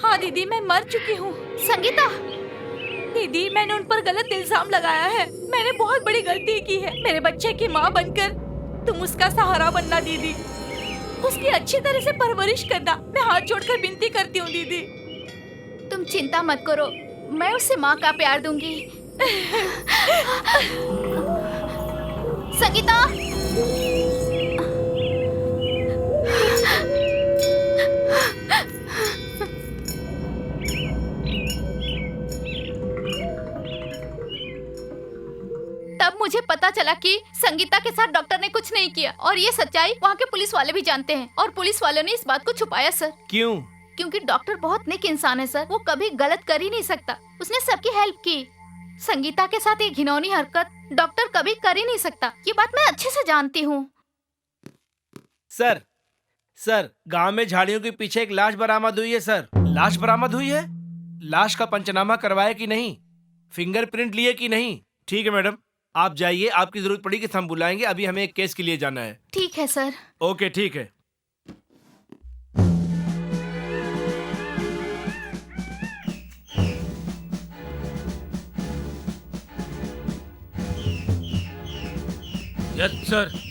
S7: हाँ दीदी, मैं मर चुकी हूँ।
S2: संगीता।
S7: दीदी, मैंने उन पर गलत इल्जाम लगाया है। मैंने बहुत बड़ी गलती की है। मेरे बच्चे की माँ बनकर तुम उसका सहारा बनना दीदी, उसकी अच्छी तरह से परवरिश करना। मैं हाथ जोड़कर विनती करती हूँ दीदी।
S2: तुम चिंता मत करो, मैं उसे माँ का प्यार दूंगी। संगीता। तब मुझे पता चला कि संगीता के साथ डॉक्टर ने कुछ नहीं किया, और ये सच्चाई वहाँ के पुलिस वाले भी जानते हैं, और पुलिस वालों ने इस बात को छुपाया सर।
S4: क्यों?
S2: क्योंकि डॉक्टर बहुत नेक इंसान है सर, वो कभी गलत कर ही नहीं सकता। उसने सबकी हेल्प की। संगीता के साथ ये घिनौनी हरकत डॉक्टर कभी कर ही नहीं सकता, ये बात मैं अच्छे से जानती हूँ।
S4: सर, गांव में झाड़ियों के पीछे एक लाश बरामद हुई है सर। लाश बरामद हुई है? लाश का पंचनामा करवाया कि नहीं? फिंगरप्रिंट लिए कि नहीं? ठीक है मैडम, आप जाइए, आपकी जरूरत पड़ेगी तो हम बुलाएंगे। अभी हमें एक केस के लिए जाना है।
S2: ठीक है सर।
S4: ओके, ठीक है।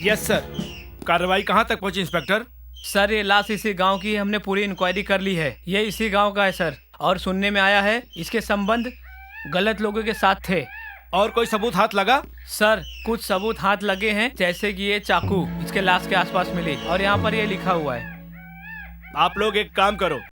S4: Yes sir. कार्रवाई कहाँ तक पहुँची इंस्पेक्टर?
S17: सर, ये लाश इसी गांव की, हमने पूरी इंक्वायरी कर ली है। ये इसी गांव का है सर, और सुनने में आया है इसके संबंध गलत लोगों के साथ थे।
S4: और कोई सबूत हाथ लगा?
S17: सर, कुछ सबूत हाथ लगे हैं, जैसे कि ये चाकू इसके लाश के आसपास मिली, और यहाँ पर ये लिखा हुआ है।
S4: आप लोग एक काम करो,